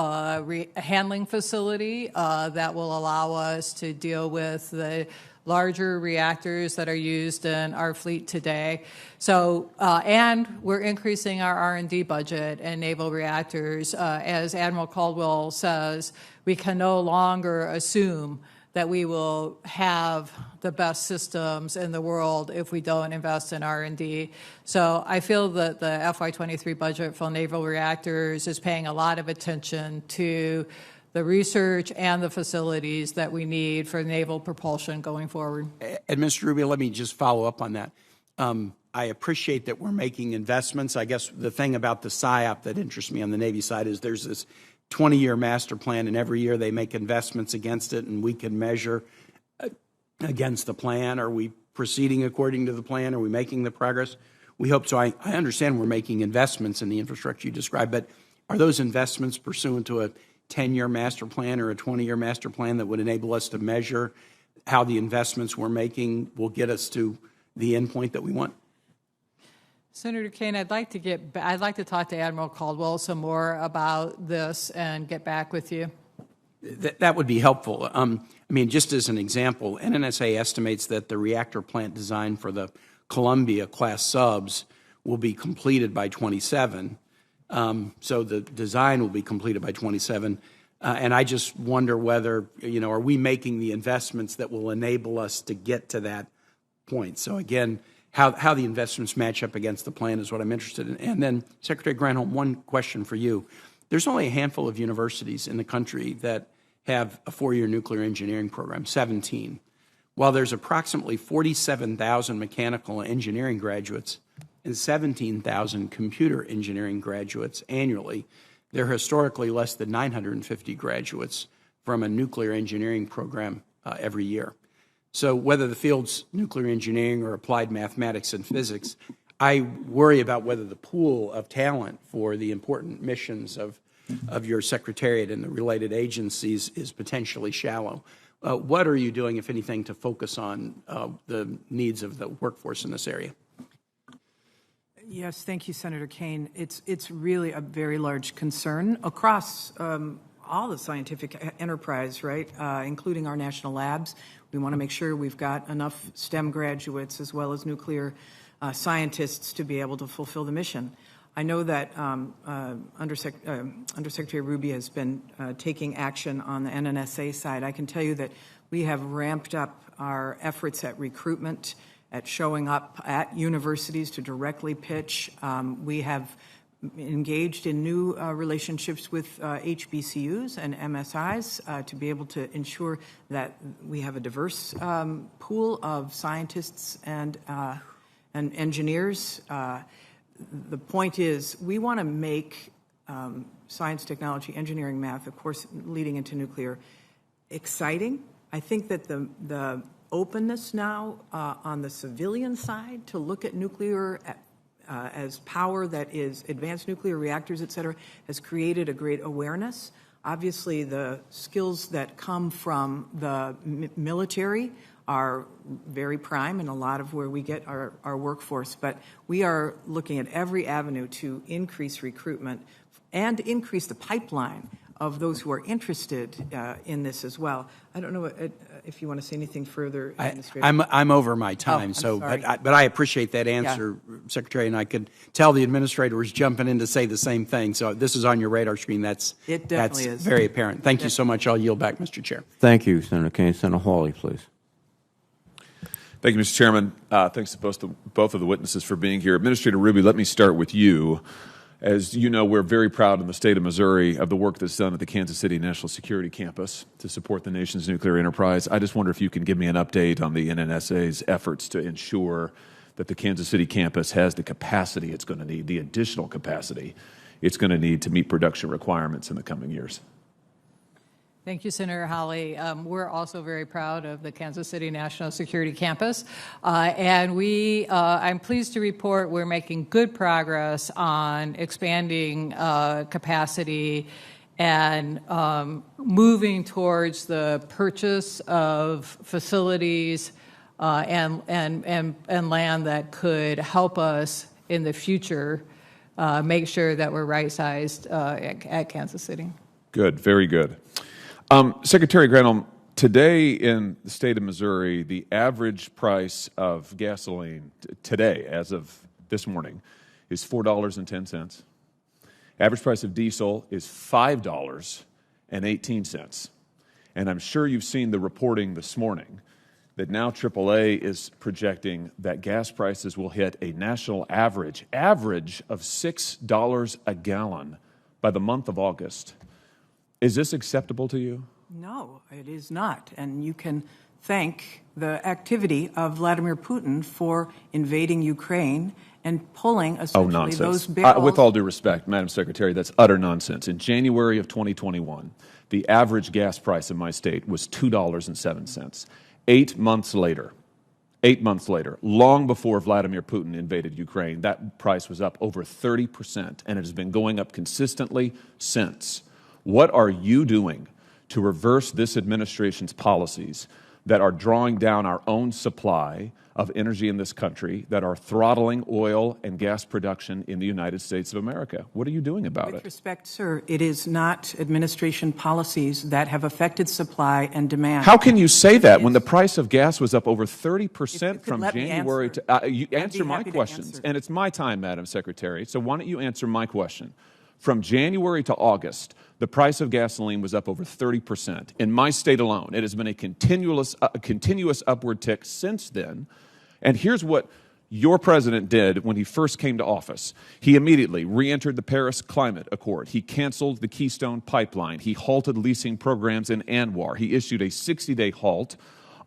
S4: handling facility that will allow us to deal with the larger reactors that are used in our fleet today. So, and we're increasing our R&D budget in naval reactors. As Admiral Caldwell says, we can no longer assume that we will have the best systems in the world if we don't invest in R&D. So I feel that the FY23 budget for naval reactors is paying a lot of attention to the research and the facilities that we need for naval propulsion going forward.
S9: And Mr. Rubio, let me just follow up on that. I appreciate that we're making investments. I guess the thing about the SIOP that interests me on the Navy side is there's this 20-year master plan, and every year they make investments against it, and we can measure against the plan. Are we proceeding according to the plan? Are we making the progress? We hope so. I understand we're making investments in the infrastructure you described, but are those investments pursuant to a 10-year master plan or a 20-year master plan that would enable us to measure how the investments we're making will get us to the end point that we want?
S4: Senator Kane, I'd like to talk to Admiral Caldwell some more about this and get back with you.
S9: That would be helpful. I mean, just as an example, NNSA estimates that the reactor plant design for the Columbia-class subs will be completed by 27. So the design will be completed by 27. And I just wonder whether, are we making the investments that will enable us to get to that point? So again, how the investments match up against the plan is what I'm interested in. And then, Secretary Granholm, one question for you. There's only a handful of universities in the country that have a 4-year nuclear engineering program, 17. While there's approximately 47,000 mechanical engineering graduates and 17,000 computer engineering graduates annually, there are historically less than 950 graduates from a nuclear engineering program every year. So whether the field's nuclear engineering or applied mathematics and physics, I worry about whether the pool of talent for the important missions of your secretariat and the related agencies is potentially shallow. What are you doing, if anything, to focus on the needs of the workforce in this area?
S3: Yes, thank you, Senator Kane. It's really a very large concern across all the scientific enterprise, right, including our national labs. We want to make sure we've got enough STEM graduates as well as nuclear scientists to be able to fulfill the mission. I know that Undersecretary Ruby has been taking action on the NNSA side. I can tell you that we have ramped up our efforts at recruitment, at showing up at universities to directly pitch. We have engaged in new relationships with HBCUs and MSIs to be able to ensure that we have a diverse pool of scientists and engineers. The point is, we want to make science, technology, engineering, math, of course, leading into nuclear, exciting. I think that the openness now on the civilian side to look at nuclear as power that is advanced nuclear reactors, et cetera, has created a great awareness. Obviously, the skills that come from the military are very prime in a lot of where we get our workforce, but we are looking at every avenue to increase recruitment and increase the pipeline of those who are interested in this as well. I don't know if you want to say anything further, Administrator.
S9: I'm over my time, but I appreciate that answer, yeah. Secretary, and I could tell the Administrator was jumping in to say the same thing. So this is on your radar screen. That's very apparent. Thank you so much. I'll yield back, Mr. Chair.
S1: Thank you, Senator Kane. Senator Hawley, please.
S10: Thank you, Mr. Chairman. Thanks to both of the witnesses for being here. Administrator Ruby, let me start with you. As you know, we're very proud in the state of Missouri of the work that's done at the Kansas City National Security Campus to support the nation's nuclear enterprise. I just wonder if you can give me an update on the NNSA's efforts to ensure that the Kansas City campus has the capacity it's going to need, the additional capacity it's going to need to meet production requirements in the coming years.
S4: Thank you, Senator Hawley. We're also very proud of the Kansas City National Security Campus, and I'm pleased to report we're making good progress on expanding capacity and moving towards the purchase of facilities and land that could help us in the future make sure that we're right-sized at Kansas City.
S10: Good, very good. Secretary Granholm, today in the state of Missouri, the average price of gasoline today, as of this morning, is $4.10. Average price of diesel is $5.18. And I'm sure you've seen the reporting this morning that now AAA is projecting that gas prices will hit a national average of $6 a gallon by the month of August. Is this acceptable to you?
S3: No, it is not. And you can thank the activity of Vladimir Putin for invading Ukraine and pulling essentially those barrels.
S10: With all due respect, Madam Secretary, that's utter nonsense. In January of 2021, the average gas price in my state was $2.07. 8 months later, long before Vladimir Putin invaded Ukraine, that price was up over 30%, and it has been going up consistently since. What are you doing to reverse this administration's policies that are drawing down our own supply of energy in this country, that are throttling oil and gas production in the United States of America? What are you doing about it?
S3: With respect, sir, it is not administration policies that have affected supply and demand.
S10: How can you say that when the price of gas was up over 30% from January
S3: to
S10: you answer my questions, and it's my time, Madam Secretary, so why don't you answer my question? From January to August, the price of gasoline was up over 30%. In my state alone, it has been a continuous upward tick since then. And here's what your president did when he first came to office. He immediately re-entered the Paris Climate Accord. He canceled the Keystone Pipeline. He halted leasing programs in ANWR. He issued a 60-day halt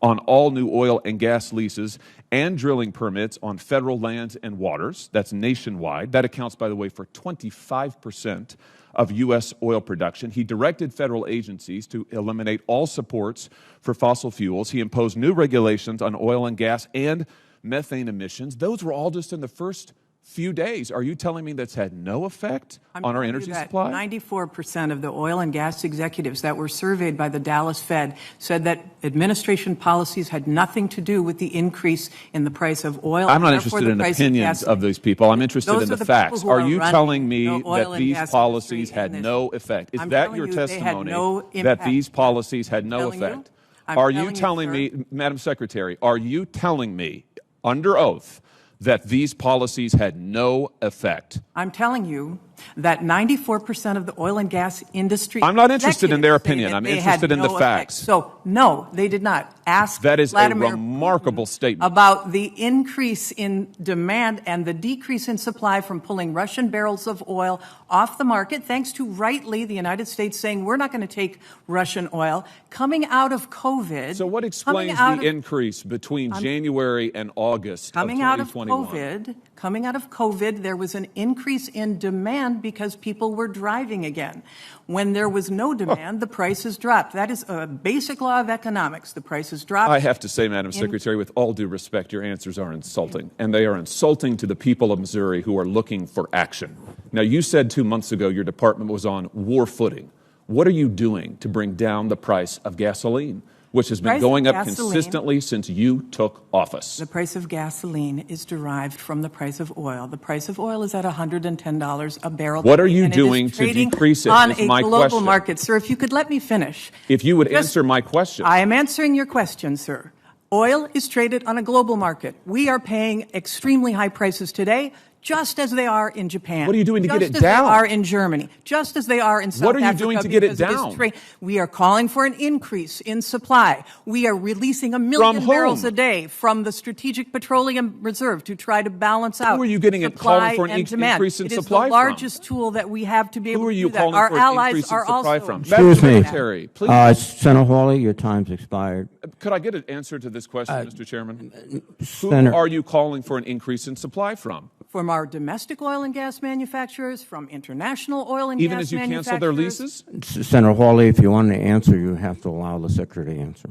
S10: on all new oil and gas leases and drilling permits on federal lands and waters. That's nationwide. That accounts, by the way, for 25% of U.S. oil production. He directed federal agencies to eliminate all supports for fossil fuels. He imposed new regulations on oil and gas and methane emissions. Those were all just in the first few days. Are you telling me that's had no effect on our energy supply?
S3: 94% of the oil and gas executives that were surveyed by the Dallas Fed said that administration policies had nothing to do with the increase in the price of oil.
S10: I'm not interested in opinions of these people. I'm interested in the facts. Are you telling me that these policies had no effect? Is that your testimony that these policies had no effect? Are you telling me, Madam Secretary, are you telling me under oath that these policies had no effect?
S3: I'm telling you that 94% of the oil and gas industry.
S10: I'm not interested in their opinion. I'm interested in the facts.
S3: So, no, they did not. Ask
S10: that is
S3: Vladimir
S10: a remarkable statement
S3: about the increase in demand and the decrease in supply from pulling Russian barrels of oil off the market, thanks to rightly the United States saying we're not going to take Russian oil. Coming out of COVID.
S10: So what explains the increase between January and August of 2021?
S3: Coming out of COVID, there was an increase in demand because people were driving again. When there was no demand, the prices dropped. That is a basic law of economics. The prices dropped.
S10: I have to say, Madam Secretary, with all due respect, your answers are insulting. And they are insulting to the people of Missouri who are looking for action. Now, you said 2 months ago your department was on war footing. What are you doing to bring down the price of gasoline, which has been going up consistently since you took office?
S3: The price of gasoline is derived from the price of oil. The price of oil is at $110 a barrel.
S10: What are you doing to decrease it?
S3: On
S10: is
S3: a
S10: my
S3: global
S10: question.
S3: market, sir. If you could let me finish.
S10: If you would answer my question.
S3: I am answering your question, sir. Oil is traded on a global market. We are paying extremely high prices today, just as they are in Japan.
S10: What are you doing to get it down?
S3: Just as they are in Germany. Just as they are in South Africa.
S10: What are you doing to get it down?
S3: We are calling for an increase in supply. We are releasing 1 million barrels a day from the Strategic Petroleum Reserve to try to balance out.
S10: Who are you getting it calling for an increase in supply from?
S3: It is the largest tool that we have to be able to do that.
S10: Who are you calling for an increase in supply from?
S1: Excuse me.
S10: Secretary, please.
S1: Senator Hawley, your time's expired.
S10: Could I get an answer to this question, Mr. Chairman?
S1: Senator,
S10: Who are you calling for an increase in supply from?
S3: From our domestic oil and gas manufacturers, from international oil and
S10: Even
S3: gas
S10: as you
S3: manufacturers.
S10: cancel their leases?
S1: Senator Hawley, if you want to answer, you have to allow the Secretary to answer.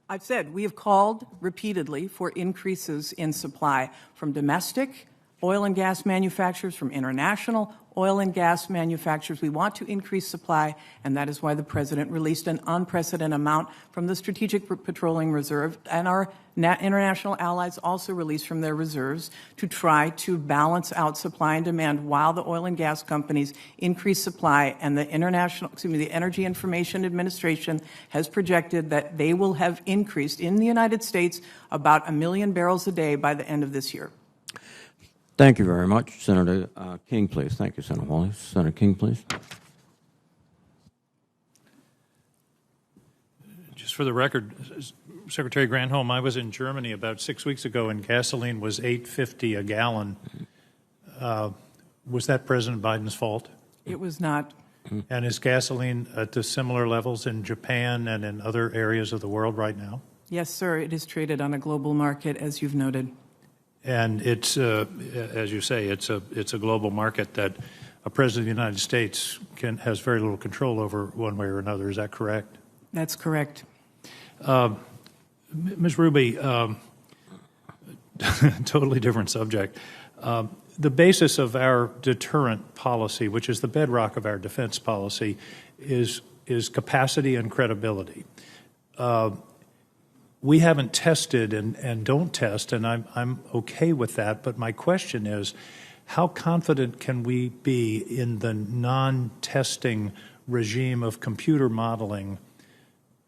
S3: I've said we have called repeatedly for increases in supply from domestic oil and gas manufacturers, from international oil and gas manufacturers. We want to increase supply, and that is why the President released an unprecedented amount from the Strategic Petroleum Reserve, and our international allies also released from their reserves to try to balance out supply and demand while the oil and gas companies increase supply. And the the Energy Information Administration has projected that they will have increased in the United States about 1 million barrels a day by the end of this year.
S1: Thank you very much. Senator King, please. Thank you, Senator Hawley. Senator King, please.
S11: Just for the record, Secretary Granholm, I was in Germany about 6 weeks ago, and gasoline was $8.50 a gallon. Was that President Biden's fault?
S3: It was not.
S11: And is gasoline at the similar levels in Japan and in other areas of the world right now?
S3: Yes, sir. It is traded on a global market, as you've noted.
S11: And it's, as you say, it's a global market that a president of the United States has very little control over one way or another. Is that correct?
S3: That's correct.
S11: Ms. Ruby, totally different subject. The basis of our deterrent policy, which is the bedrock of our defense policy, is capacity and credibility. We haven't tested and don't test, and I'm okay with that, but my question is, how confident can we be in the non-testing regime of computer modeling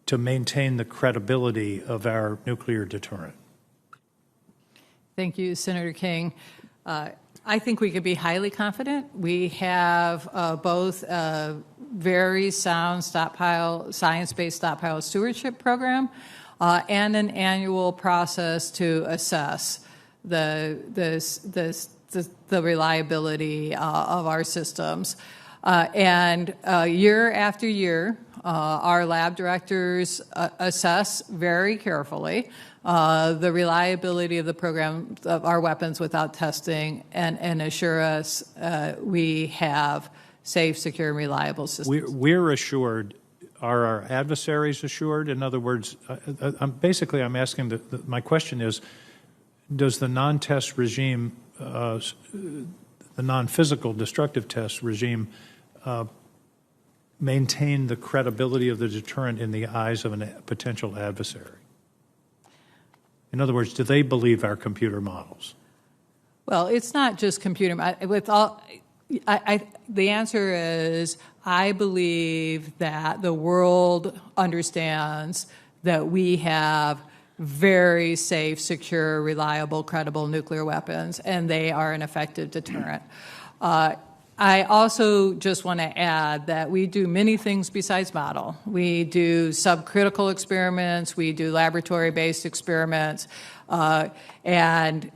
S11: to maintain the credibility of our nuclear deterrent?
S4: Thank you, Senator King. I think we could be highly confident. We have both a very sound science-based stockpile stewardship program and an annual process to assess the reliability of our systems. And year after year, our lab directors assess very carefully the reliability of the program of our weapons without testing and assure us we have safe, secure, and reliable systems.
S11: We're assured. Are our adversaries assured? In other words, I'm asking, my question is, does the non-test regime, the non-physical destructive test regime, maintain the credibility of the deterrent in the eyes of a potential adversary? In other words, do they believe our computer models?
S4: Well, it's not just computer. The answer is I believe that the world understands that we have very safe, secure, reliable, credible nuclear weapons, and they are an effective deterrent. I also just want to add that we do many things besides model. We do subcritical experiments, we do laboratory-based experiments, and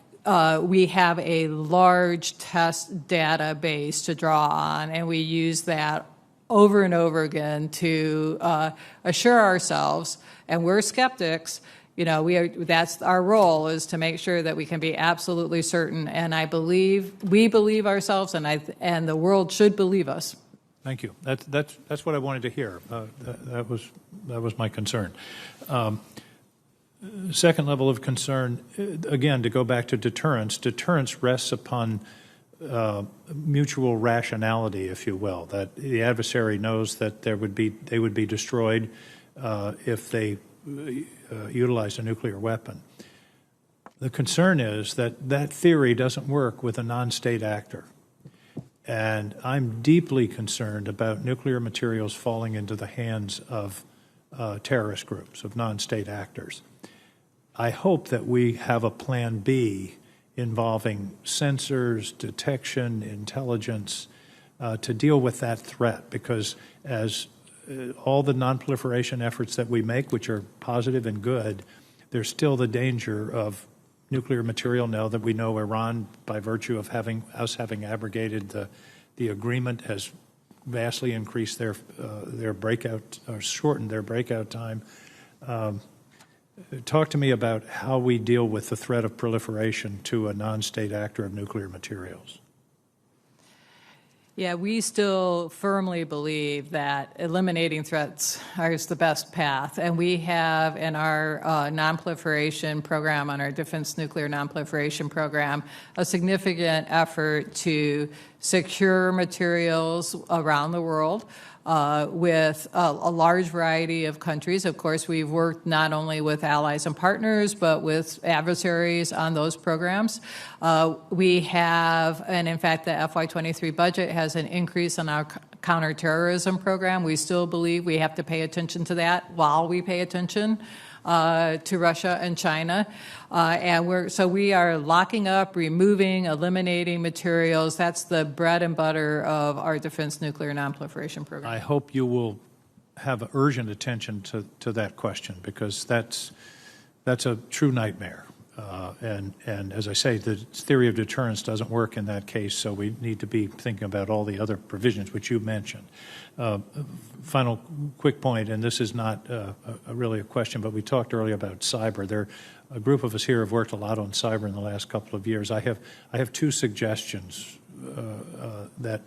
S4: we have a large test database to draw on, and we use that over and over again to assure ourselves, and we're skeptics. You know, that's our role, is to make sure that we can be absolutely certain. And we believe ourselves, and the world should believe us.
S11: Thank you. That's what I wanted to hear. That was my concern. Second level of concern, again, to go back to deterrence. Deterrence rests upon mutual rationality, if you will. That the adversary knows that they would be destroyed if they utilize a nuclear weapon. The concern is that that theory doesn't work with a non-state actor. And I'm deeply concerned about nuclear materials falling into the hands of terrorist groups, of non-state actors. I hope that we have a plan B involving sensors, detection, intelligence to deal with that threat, because as all the nonproliferation efforts that we make, which are positive and good, there's still the danger of nuclear material now that we know Iran, by virtue of having abrogated the agreement, has vastly increased their breakout, or shortened their breakout time. Talk to me about how we deal with the threat of proliferation to a non-state actor of nuclear materials.
S4: Yeah, we still firmly believe that eliminating threats is the best path. And we have in our nonproliferation program, on our Defense Nuclear Nonproliferation Program, a significant effort to secure materials around the world with a large variety of countries. Of course, we've worked not only with allies and partners, but with adversaries on those programs. We have, and in fact, the FY23 budget has an increase in our counterterrorism program. We still believe we have to pay attention to that while we pay attention to Russia and China. So we are locking up, removing, eliminating materials. That's the bread and butter of our Defense Nuclear Nonproliferation Program.
S11: I hope you will have urgent attention to that question, because that's a true nightmare. And as I say, the theory of deterrence doesn't work in that case, so we need to be thinking about all the other provisions which you mentioned. Final quick point, and this is not really a question, but we talked earlier about cyber. A group of us here have worked a lot on cyber in the last couple of years. I have two suggestions that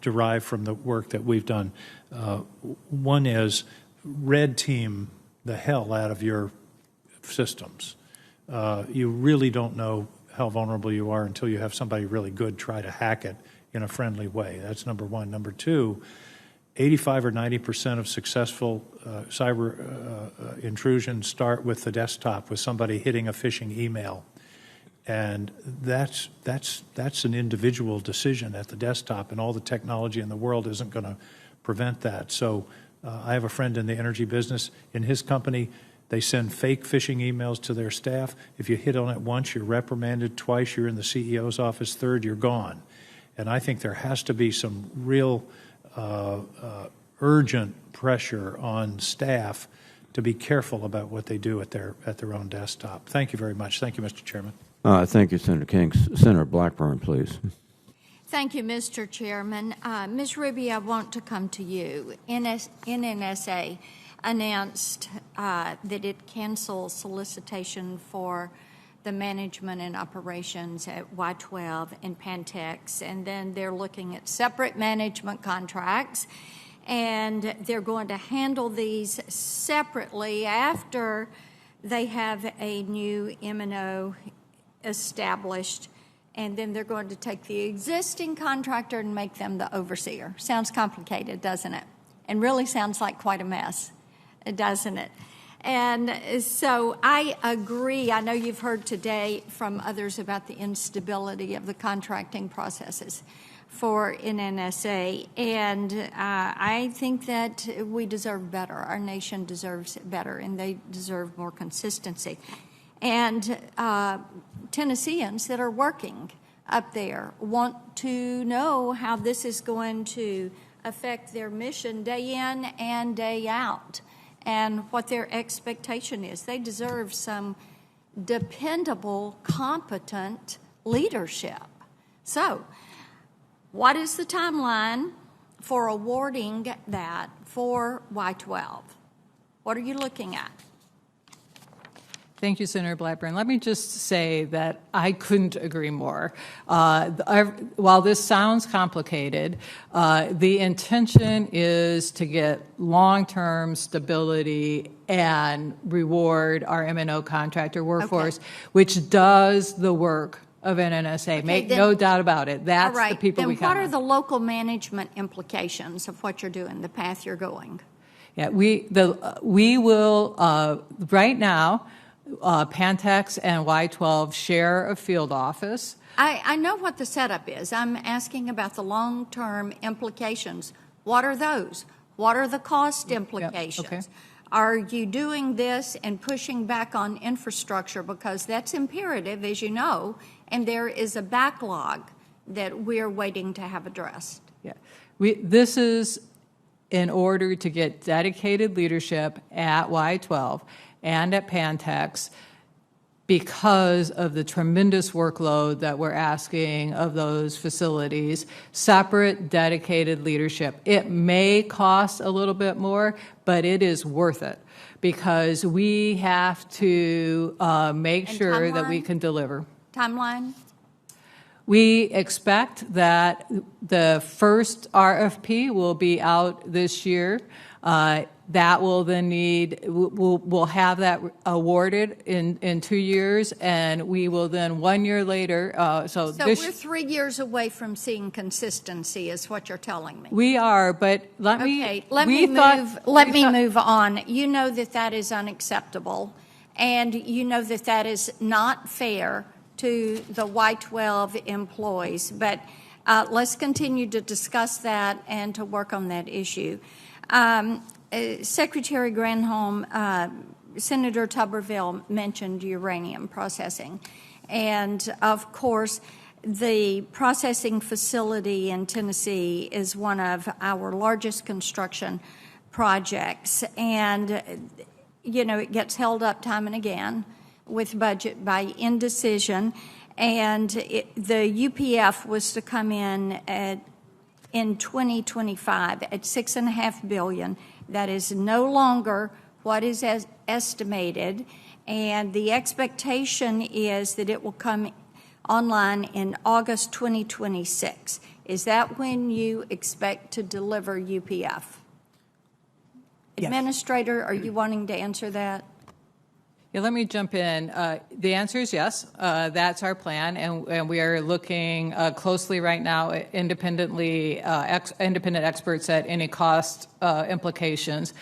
S11: derive from the work that we've done. One is red team the hell out of your systems. You really don't know how vulnerable you are until you have somebody really good try to hack it in a friendly way. That's number one. Number two, 85 or 90% of successful cyber intrusions start with the desktop, with somebody hitting a phishing email. And that's an individual decision at the desktop, and all the technology in the world isn't going to prevent that. So I have a friend in the energy business. In his company, they send fake phishing emails to their staff. If you hit on it once, you're reprimanded. Twice, you're in the CEO's office. Third, you're gone. And I think there has to be some real urgent pressure on staff to be careful about what they do at their own desktop. Thank you very much. Thank you, Mr. Chairman.
S1: Thank you, Senator King. Senator Blackburn, please.
S12: Thank you, Mr. Chairman. Ms. Ruby, I want to come to you. NNSA announced that it canceled solicitation for the management and operations at Y12 and Pantex, and then they're looking at separate management contracts, and they're going to handle these separately after they have a new M&O established, and then they're going to take the existing contractor and make them the overseer. Sounds complicated, doesn't it? And really sounds like quite a mess, doesn't it? And so I agree. I know you've heard today from others about the instability of the contracting processes for NNSA, and I think that we deserve better. Our nation deserves better, and they deserve more consistency. And Tennesseans that are working up there want to know how this is going to affect their mission day in and day out, and what their expectation is. They deserve some dependable, competent leadership. So, what is the timeline for awarding that for Y12? What are you looking at?
S4: Thank you, Senator Blackburn. Let me just say that I couldn't agree more. While this sounds complicated, the intention is to get long-term stability and reward our M&O contractor workforce, which does the work of NNSA. Make no doubt about it. That's the people we count on.
S12: Then what are the local management implications of what you're doing, the path you're going?
S4: Yeah, we will, right now, Pantex and Y12 share a field office.
S12: I know what the setup is. I'm asking about the long-term implications. What are those? What are the cost implications?
S4: Okay.
S12: Are you doing this and pushing back on infrastructure? Because that's imperative, as you know, and there is a backlog that we're waiting to have addressed.
S4: Yeah, this is in order to get dedicated leadership at Y12 and at Pantex because of the tremendous workload that we're asking of those facilities, separate, dedicated leadership. It may cost a little bit more, but it is worth it because we have to make sure that we can deliver.
S12: Timeline?
S4: We expect that the first RFP will be out this year. That will then we'll have that awarded in 2 years, and we will then 1 year later. So
S12: we're 3 years away from seeing consistency, is what you're telling me.
S4: We are, but let me
S12: move on. You know that is unacceptable, and you know that is not fair to the Y12 employees. But let's continue to discuss that and to work on that issue. Secretary Granholm, Senator Tuberville mentioned uranium processing. And, of course, the processing facility in Tennessee is one of our largest construction projects. And, you know, it gets held up time and again with budget by indecision. And the UPF was to come in in 2025 at $6.5 billion. That is no longer what is estimated, and the expectation is that it will come online in August 2026. Is that when you expect to deliver UPF?
S3: Yes.
S12: Administrator, are you wanting to answer that?
S4: Yeah, let me jump in. The answer is yes. That's our plan, and we are looking closely right now, independent experts at any cost implications.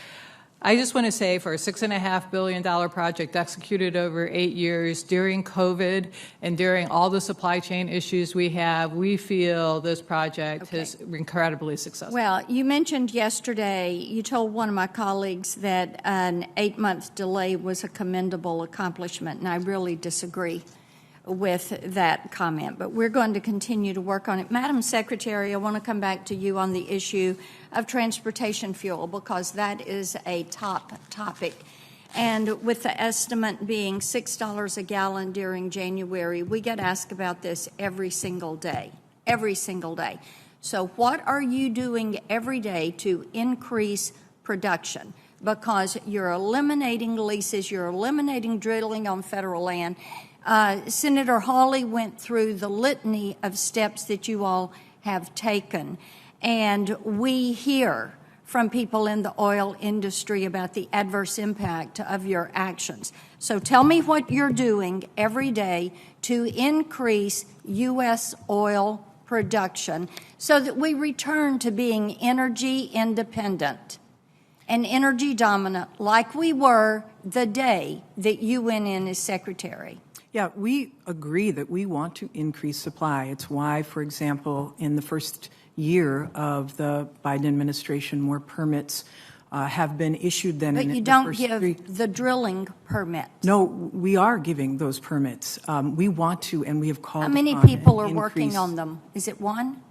S4: I just want to say for a $6.5 billion project executed over 8 years during COVID and during all the supply chain issues we have, we feel this project is incredibly successful.
S12: Well, you mentioned yesterday, you told one of my colleagues that an 8-month delay was a commendable accomplishment, and I really disagree with that comment, but we're going to continue to work on it. Madam Secretary, I want to come back to you on the issue of transportation fuel, because that is a top topic. And with the estimate being $6 a gallon during January, we get asked about this every single day. So what are you doing every day to increase production? Because you're eliminating leases, you're eliminating drilling on federal land. Senator Hawley went through the litany of steps that you all have taken, and we hear from people in the oil industry about the adverse impact of your actions. So tell me what you're doing every day to increase U.S. oil production so that we return to being energy independent and energy dominant like we were the day that you went in as Secretary.
S3: Yeah, we agree that we want to increase supply. It's why, for example, in the first year of the Biden administration, more permits have been issued than in the first
S12: But you don't give the drilling permits.
S3: No, we are giving those permits. We want to, and we have called
S12: How many
S3: upon
S12: people
S3: an
S12: are working
S3: increase.
S12: on them? Is it one?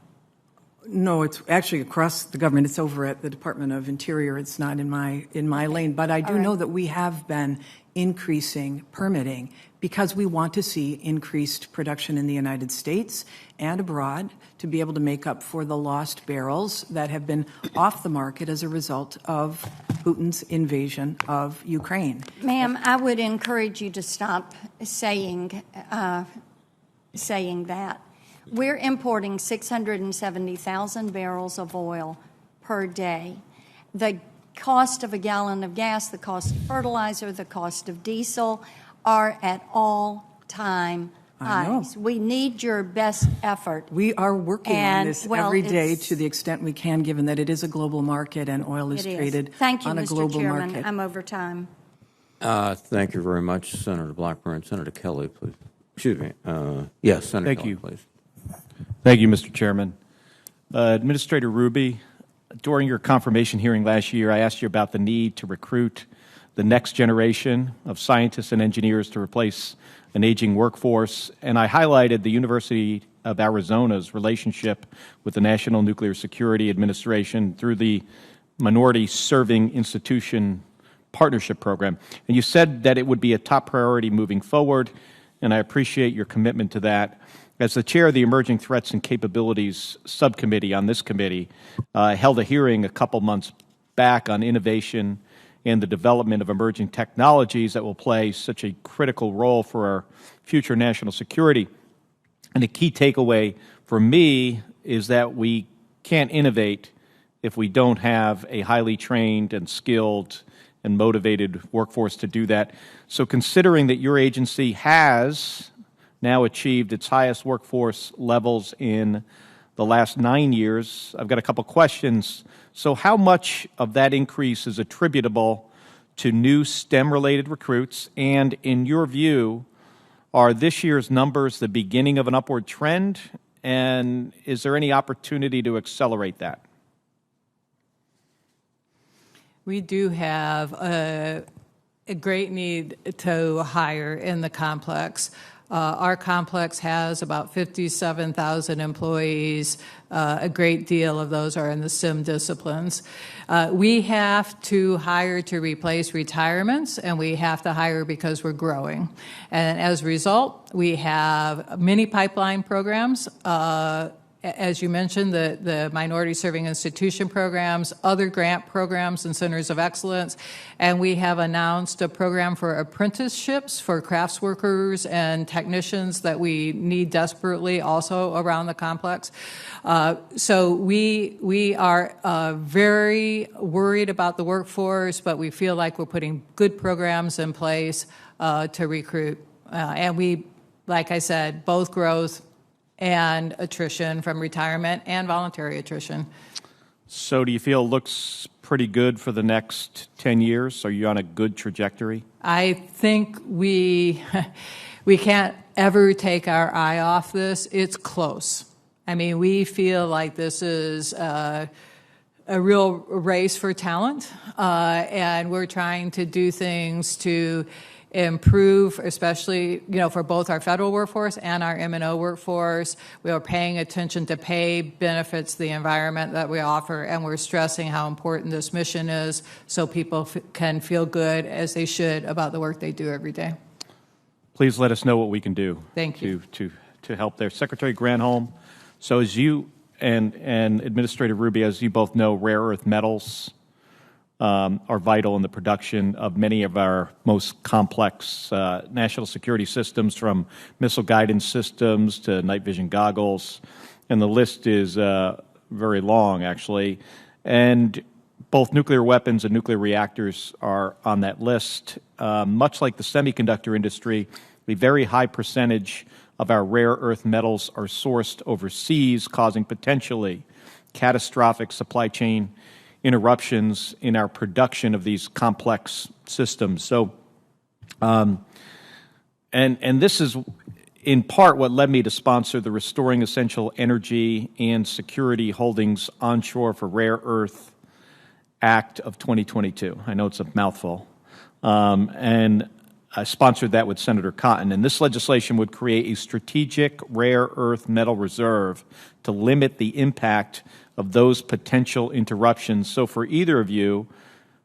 S3: No, it's actually across the government. It's over at the Department of Interior. It's not in my lane. But I do know that we have been increasing permitting because we want to see increased production in the United States and abroad to be able to make up for the lost barrels that have been off the market as a result of Putin's invasion of Ukraine.
S12: Ma'am, I would encourage you to stop saying that. We're importing 670,000 barrels of oil per day. The cost of a gallon of gas, the cost of fertilizer, the cost of diesel are at all-time highs. We need your best effort.
S3: We are working on this every day
S12: it's-
S3: to the extent we can, given that it is a global market and oil is
S12: It is.
S3: traded
S12: Thank you,
S3: on a
S12: Mr.
S3: global
S12: Chairman.
S3: market.
S12: I'm over time.
S1: Thank you very much, Senator Blackburn. Senator Kelly, please. Excuse me. Yes, Senator
S11: Thank
S1: Kelly,
S11: you.
S1: please.
S11: Thank you, Mr. Chairman. Administrator Ruby, during your confirmation hearing last year, I asked you about the need to recruit the next generation of scientists and engineers to replace an aging workforce, and I highlighted the University of Arizona's relationship with the National Nuclear Security Administration through the Minority Serving Institution Partnership Program. And you said that it would be a top priority moving forward, and I appreciate your commitment to that. As the chair of the Emerging Threats and Capabilities Subcommittee on this committee, I held a hearing a couple months back on innovation and the development of emerging technologies that will play such a critical role for our future national security. And the key takeaway for me is that we can't innovate if we don't have a highly trained and skilled and motivated workforce to do that. So considering that your agency has now achieved its highest workforce levels in the last 9 years, I've got a couple questions. So how much of that increase is attributable to new STEM-related recruits? And in your view, are this year's numbers the beginning of an upward trend? And is there any opportunity to accelerate that?
S4: We do have a great need to hire in the complex. Our complex has about 57,000 employees. A great deal of those are in the STEM disciplines. We have to hire to replace retirements, and we have to hire because we're growing. And as a result, we have many pipeline programs. As you mentioned, the Minority Serving Institution programs, other grant programs and centers of excellence, and we have announced a program for apprenticeships for crafts workers and technicians that we need desperately also around the complex. So we are very worried about the workforce, but we feel like we're putting good programs in place to recruit. And we, like I said, both growth and attrition from retirement and voluntary attrition.
S13: So do you feel it looks pretty good for the next 10 years? Are you on a good trajectory?
S4: I think we can't ever take our eye off this. It's close. I mean, we feel like this is a real race for talent, and we're trying to do things to improve, especially, for both our federal workforce and our M&O workforce. We are paying attention to pay, benefits, the environment that we offer, and we're stressing how important this mission is so people can feel good, as they should, about the work they do every day.
S13: Please let us know what we can do.
S4: Thank you.
S13: To help there. Secretary Granholm, so as you and Administrator Ruby, as you both know, rare earth metals are vital in the production of many of our most complex national security systems, from missile guidance systems to night vision goggles, and the list is very long, actually. And both nuclear weapons and nuclear reactors are on that list. Much like the semiconductor industry, a very high percentage of our rare earth metals are sourced overseas, causing potentially catastrophic supply chain interruptions in our production of these complex systems. So, and this is in part what led me to sponsor the Restoring Essential Energy and Security Holdings Onshore for Rare Earth Act of 2022. I know it's a mouthful. And I sponsored that with Senator Cotton. And this legislation would create a strategic rare earth metal reserve to limit the impact of those potential interruptions. So for either of you,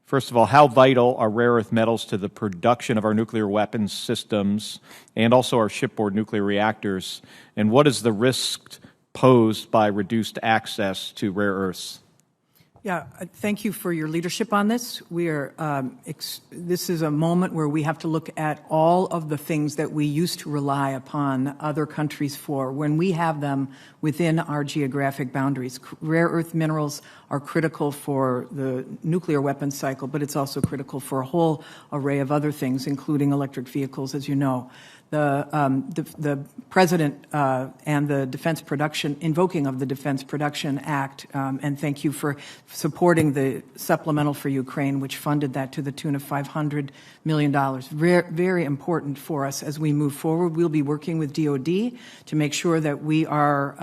S13: first of all, how vital are rare earth metals to the production of our nuclear weapons systems and also our shipboard nuclear reactors? And what is the risk posed by reduced access to rare earths?
S3: Yeah, thank you for your leadership on this. We are, this is a moment where we have to look at all of the things that we used to rely upon other countries for when we have them within our geographic boundaries. Rare earth minerals are critical for the nuclear weapons cycle, but it's also critical for a whole array of other things, including electric vehicles, as you know. The President and the Defense Production, invoking of the Defense Production Act, and thank you for supporting the supplemental for Ukraine, which funded that to the tune of $500 million. Very important for us as we move forward. We'll be working with DOD to make sure that we are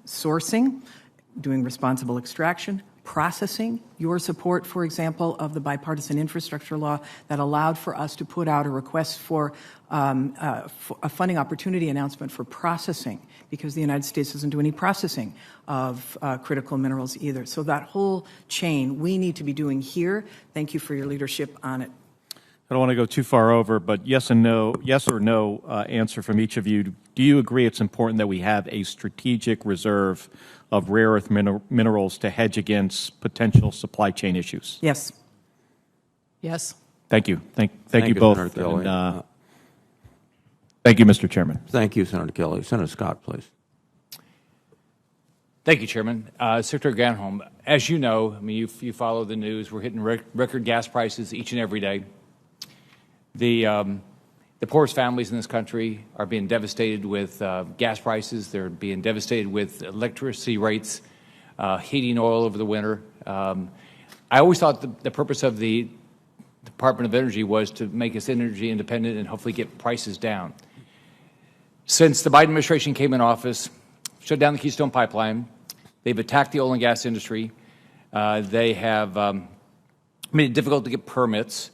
S3: sourcing, doing responsible extraction, processing. Your support, for example, of the bipartisan infrastructure law that allowed for us to put out a request for a funding opportunity announcement for processing, because the United States doesn't do any processing of critical minerals either. So that whole chain we need to be doing here. Thank you for your leadership on it.
S13: I don't want to go too far over, but yes or no answer from each of you. Do you agree it's important that we have a strategic reserve of rare earth minerals to hedge against potential supply chain issues?
S3: Yes.
S4: Yes.
S13: Thank you. Thank you both.
S1: Senator Kelly.
S13: And, thank you, Mr. Chairman.
S1: Thank you, Senator Kelly. Senator Scott, please.
S14: Thank you, Chairman. Secretary Granholm, as you know, I mean, you follow the news. We're hitting record gas prices each and every day. The poorest families in this country are being devastated with gas prices. They're being devastated with electricity rates, heating oil over the winter. I always thought the purpose of the Department of Energy was to make us energy independent and hopefully get prices down. Since the Biden administration came in office, shut down the Keystone Pipeline, they've attacked the oil and gas industry. They have made it difficult to get permits.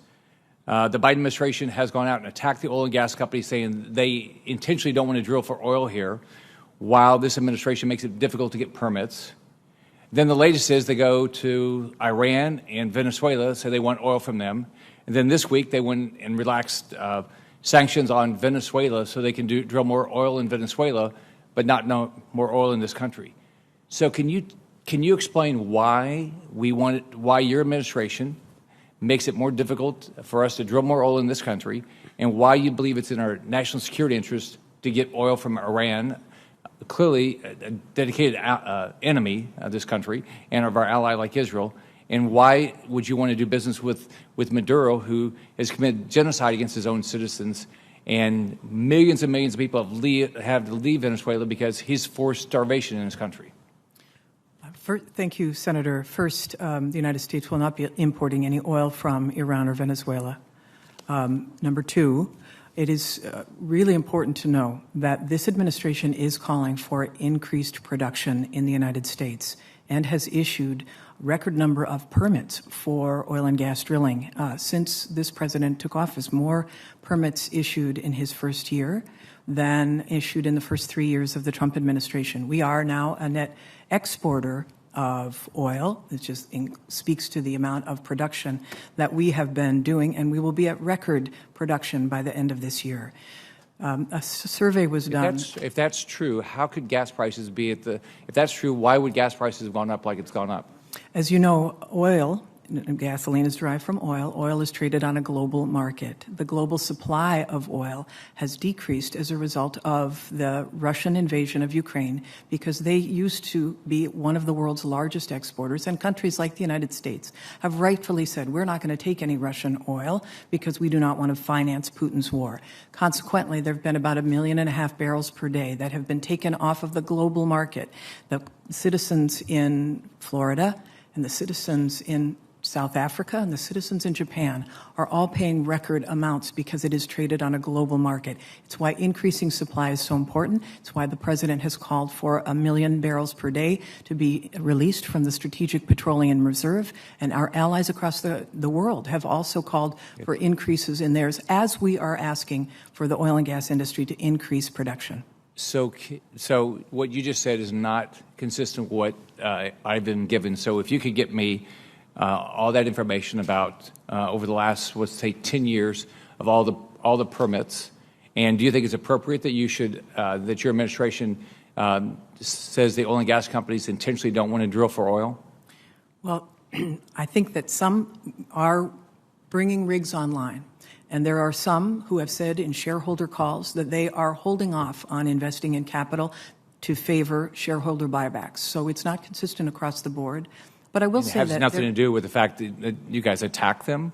S14: The Biden administration has gone out and attacked the oil and gas companies, saying they intentionally don't want to drill for oil here, while this administration makes it difficult to get permits. Then the latest is they go to Iran and Venezuela, say they want oil from them. And then this week they went and relaxed sanctions on Venezuela so they can drill more oil in Venezuela, but not more oil in this country. So can you explain why why your administration makes it more difficult for us to drill more oil in this country, and why you believe it's in our national security interest to get oil from Iran, clearly a dedicated enemy of this country and of our ally like Israel, and why would you want to do business with Maduro, who has committed genocide against his own citizens, and millions of people have to leave Venezuela because he's forced starvation in his country?
S3: Thank you, Senator. First, the United States will not be importing any oil from Iran or Venezuela. Number two, it is really important to know that this administration is calling for increased production in the United States and has issued a record number of permits for oil and gas drilling. Since this president took office, more permits issued in his first year than issued in the first 3 years of the Trump administration. We are now a net exporter of oil. It just speaks to the amount of production that we have been doing, and we will be at record production by the end of this year. A survey was done.
S14: If that's true, how could gas prices be if that's true, why would gas prices have gone up like it's gone up?
S3: As you know, oil, gasoline is derived from oil. Oil is traded on a global market. The global supply of oil has decreased as a result of the Russian invasion of Ukraine, because they used to be one of the world's largest exporters, and countries like the United States have rightfully said, we're not going to take any Russian oil because we do not want to finance Putin's war. Consequently, there have been about 1.5 million barrels per day that have been taken off of the global market. The citizens in Florida and the citizens in South Africa and the citizens in Japan are all paying record amounts because it is traded on a global market. It's why increasing supply is so important. It's why the president has called for 1 million barrels per day to be released from the Strategic Petroleum Reserve. And our allies across the world have also called for increases in theirs, as we are asking for the oil and gas industry to increase production.
S14: So what you just said is not consistent with what I've been given. So if you could get me all that information about over the last, let's say, 10 years of all the permits, and do you think it's appropriate that you should that your administration says the oil and gas companies intentionally don't want to drill for oil?
S3: Well, I think that some are bringing rigs online, and there are some who have said in shareholder calls that they are holding off on investing in capital to favor shareholder buybacks. So it's not consistent across the board. But I will say that
S14: it has nothing to do with the fact that you guys attack them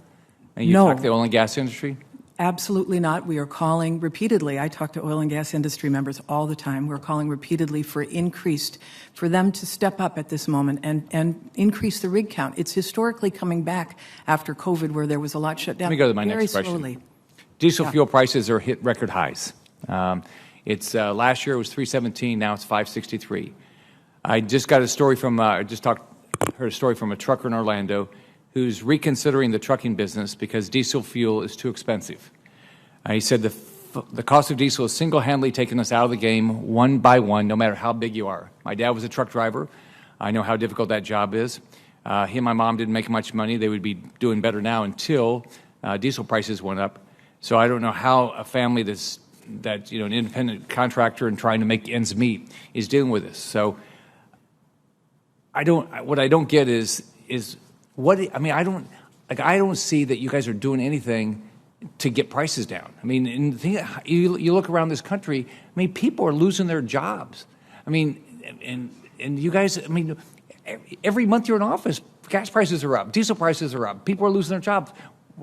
S14: and you attack the oil and gas industry?
S3: Absolutely not. We are calling repeatedly. I talk to oil and gas industry members all the time. We're calling repeatedly for them to step up at this moment and increase the rig count. It's historically coming back after COVID, where there was a lot shut down.
S14: Let me go to my next question.
S3: Slowly.
S14: Diesel fuel prices are hit record highs. It's last year it was $3.17. Now it's $5.63. I just got a story from heard a story from a trucker in Orlando who's reconsidering the trucking business because diesel fuel is too expensive. He said the cost of diesel has single-handedly taken us out of the game one by one, no matter how big you are. My dad was a truck driver. I know how difficult that job is. He and my mom didn't make much money. They would be doing better now until diesel prices went up. So I don't know how a family an independent contractor and trying to make ends meet is dealing with this. So what I don't get is what I don't see that you guys are doing anything to get prices down. I mean, you look around this country. I mean, people are losing their jobs. I mean, and you guys. I mean, every month you're in office, gas prices are up, diesel prices are up, people are losing their jobs.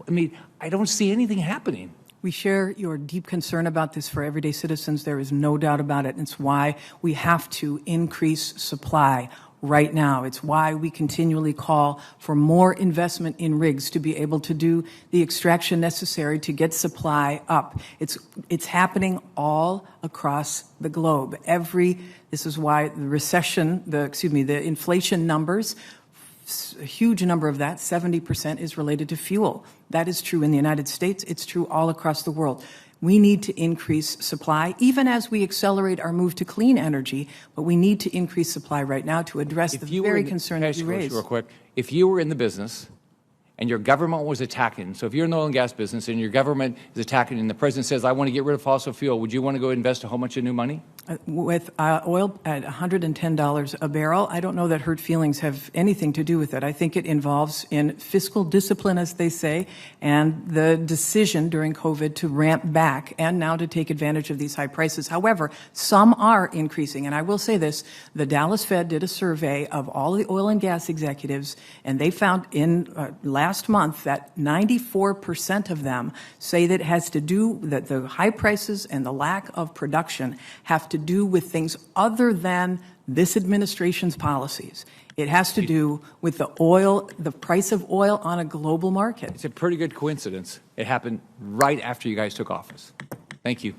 S14: I mean, I don't see anything happening.
S3: We share your deep concern about this for everyday citizens. There is no doubt about it. It's why we have to increase supply right now. It's why we continually call for more investment in rigs to be able to do the extraction necessary to get supply up. It's happening all across the globe. This is why the inflation numbers a huge number of that, 70%, is related to fuel. That is true in the United States. It's true all across the world. We need to increase supply, even as we accelerate our move to clean energy, but we need to increase supply right now to address the very concern that you raised.
S14: Real quick, if you were in the business and your government was attacking, so if you're in the oil and gas business and your government is attacking and the president says, I want to get rid of fossil fuel, would you want to go invest a whole bunch of new money?
S3: With oil at $110 a barrel, I don't know that hurt feelings have anything to do with it. I think it involves in fiscal discipline, as they say, and the decision during COVID to ramp back and now to take advantage of these high prices. However, some are increasing, and I will say this, the Dallas Fed did a survey of all the oil and gas executives, and they found in last month that 94% of them say that it has to do, that the high prices and the lack of production have to do with things other than this administration's policies. It has to do with the oil, the price of oil on a global market.
S14: It's a pretty good coincidence. It happened right after you guys took office. Thank you.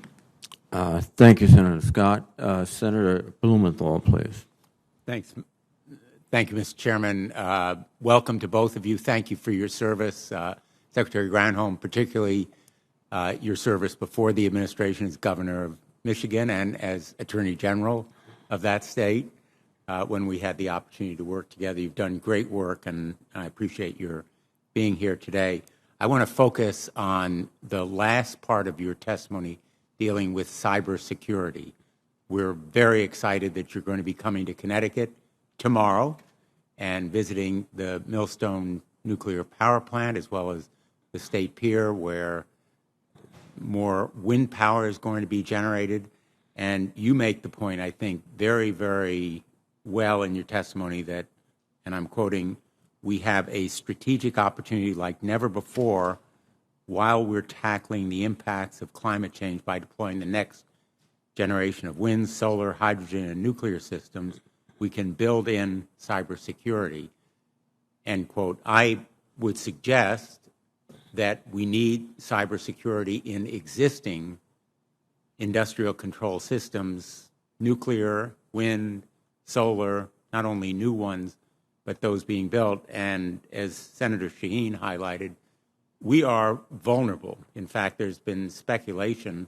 S1: Thank you, Senator Scott. Senator Blumenthal, please.
S15: Thanks. Thank you, Mr. Chairman. Welcome to both of you. Thank you for your service. Secretary Granholm, particularly your service before the administration as governor of Michigan and as Attorney General of that state when we had the opportunity to work together. You've done great work, and I appreciate your being here today. I want to focus on the last part of your testimony dealing with cybersecurity. We're very excited that you're going to be coming to Connecticut tomorrow and visiting the Millstone nuclear power plant as well as the state pier where more wind power is going to be generated. And you make the point, I think, very, very well in your testimony that, and I'm quoting, we have a strategic opportunity like never before while we're tackling the impacts of climate change by deploying the next generation of wind, solar, hydrogen, and nuclear systems. We can build in cybersecurity, end quote. I would suggest that we need cybersecurity in existing industrial control systems, nuclear, wind, solar, not only new ones, but those being built. And as Senator Shaheen highlighted, we are vulnerable. In fact, there's been speculation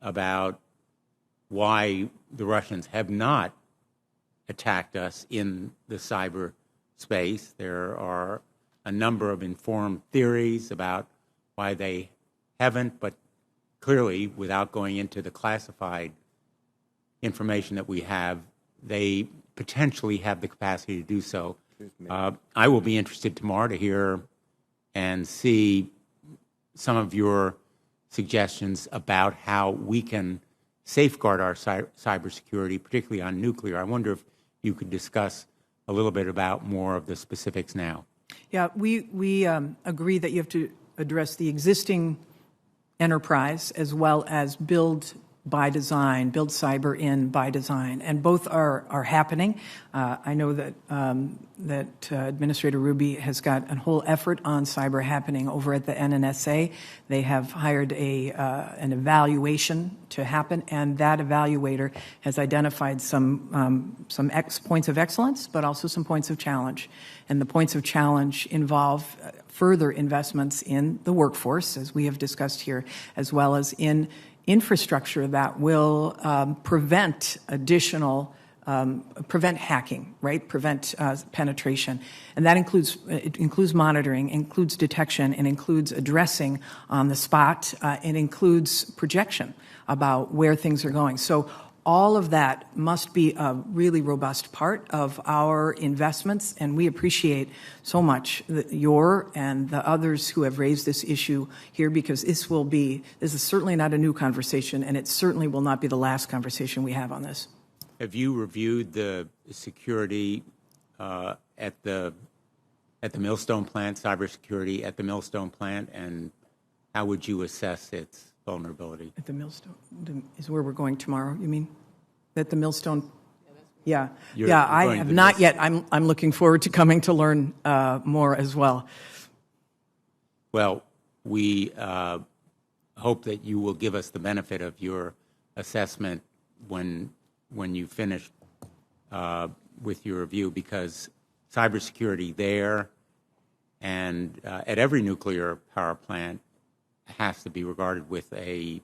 S15: about why the Russians have not attacked us in the cyber space. There are a number of informed theories about why they haven't, but clearly, without going into the classified information that we have, they potentially have the capacity to do so. I will be interested tomorrow to hear and see some of your suggestions about how we can safeguard our cybersecurity, particularly on nuclear. I wonder if you could discuss a little bit about more of the specifics now.
S3: Yeah, we agree that you have to address the existing enterprise as well as build by design, build cyber in by design, and both are happening. I know that Administrator Ruby has got a whole effort on cyber happening over at the NNSA. They have hired an evaluation to happen, and that evaluator has identified some points of excellence, but also some points of challenge. And the points of challenge involve further investments in the workforce, as we have discussed here, as well as in infrastructure that will prevent hacking, right? Prevent penetration. And that includes monitoring, includes detection, and includes addressing on the spot, and includes projection about where things are going. So all of that must be a really robust part of our investments, and we appreciate so much your and the others who have raised this issue here, because this is certainly not a new conversation, and it certainly will not be the last conversation we have on this.
S15: Have you reviewed the security at the Millstone plant, cybersecurity at the Millstone plant, and how would you assess its vulnerability?
S3: At the Millstone is where we're going tomorrow, you mean? At the Millstone? Yeah. I have not yet. I'm looking forward to coming to learn more as well.
S15: Well, we hope that you will give us the benefit of your assessment when you finish with your review, because cybersecurity there and at every nuclear power plant has to be regarded with a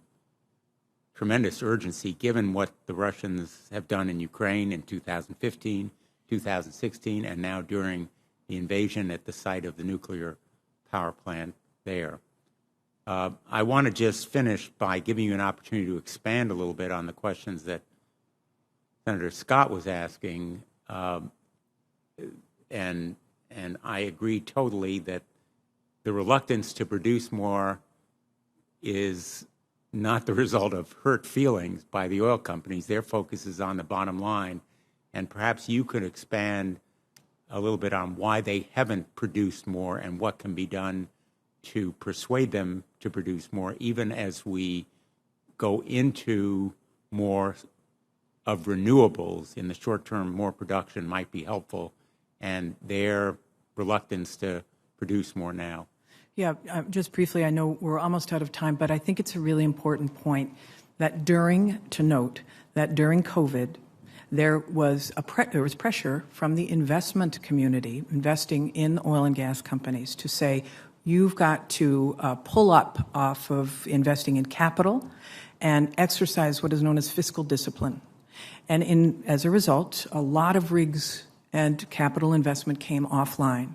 S15: tremendous urgency, given what the Russians have done in Ukraine in 2015, 2016, and now during the invasion at the site of the nuclear power plant there. I want to just finish by giving you an opportunity to expand a little bit on the questions that Senator Scott was asking, and I agree totally that the reluctance to produce more is not the result of hurt feelings by the oil companies. Their focus is on the bottom line, and perhaps you could expand a little bit on why they haven't produced more and what can be done to persuade them to produce more, even as we go into more of renewables. In the short term, more production might be helpful, and their reluctance to produce more now.
S3: Yeah, just briefly, I know we're almost out of time, but I think it's a really important point to note that during COVID, there was pressure from the investment community investing in oil and gas companies to say, you've got to pull up off of investing in capital and exercise what is known as fiscal discipline. And as a result, a lot of rigs and capital investment came offline.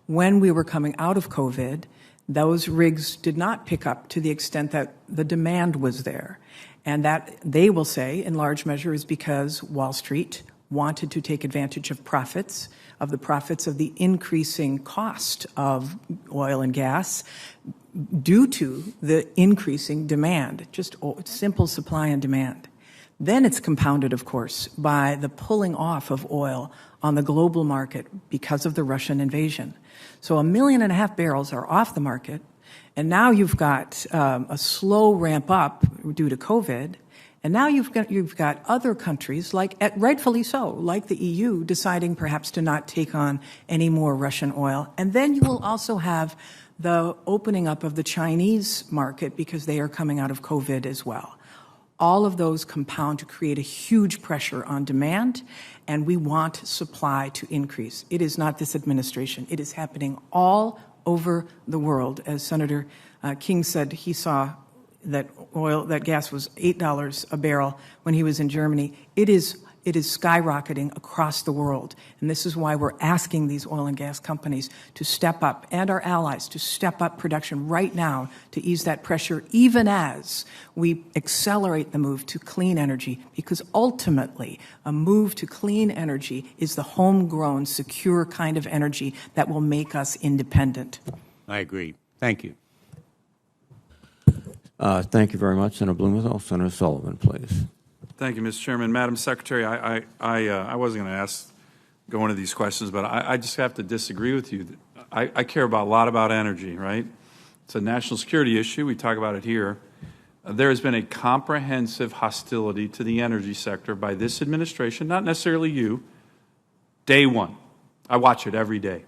S3: When we were coming out of COVID, those rigs did not pick up to the extent that the demand was there. And that, they will say, in large measure, is because Wall Street wanted to take advantage of the profits of the increasing cost of oil and gas due to the increasing demand, just simple supply and demand. Then it's compounded, of course, by the pulling off of oil on the global market because of the Russian invasion. So 1.5 million barrels are off the market, and now you've got a slow ramp up due to COVID, and now you've got other countries, rightfully so, like the EU, deciding perhaps to not take on any more Russian oil. And then you will also have the opening up of the Chinese market because they are coming out of COVID as well. All of those compound to create a huge pressure on demand, and we want supply to increase. It is not this administration. It is happening all over the world. As Senator King said, he saw that gas was $8 a barrel when he was in Germany. It is skyrocketing across the world. And this is why we're asking these oil and gas companies to step up, and our allies to step up production right now to ease that pressure, even as we accelerate the move to clean energy, because ultimately a move to clean energy is the homegrown, secure kind of energy that will make us independent.
S15: I agree. Thank you.
S1: Thank you very much, Senator Blumenthal. Senator Sullivan, please.
S16: Thank you, Mr. Chairman. Madam Secretary, I wasn't going to go into these questions, but I just have to disagree with you. I care a lot about energy, right? It's a national security issue. We talk about it here. There has been a comprehensive hostility to the energy sector by this administration, not necessarily you, day one. I watch it every day.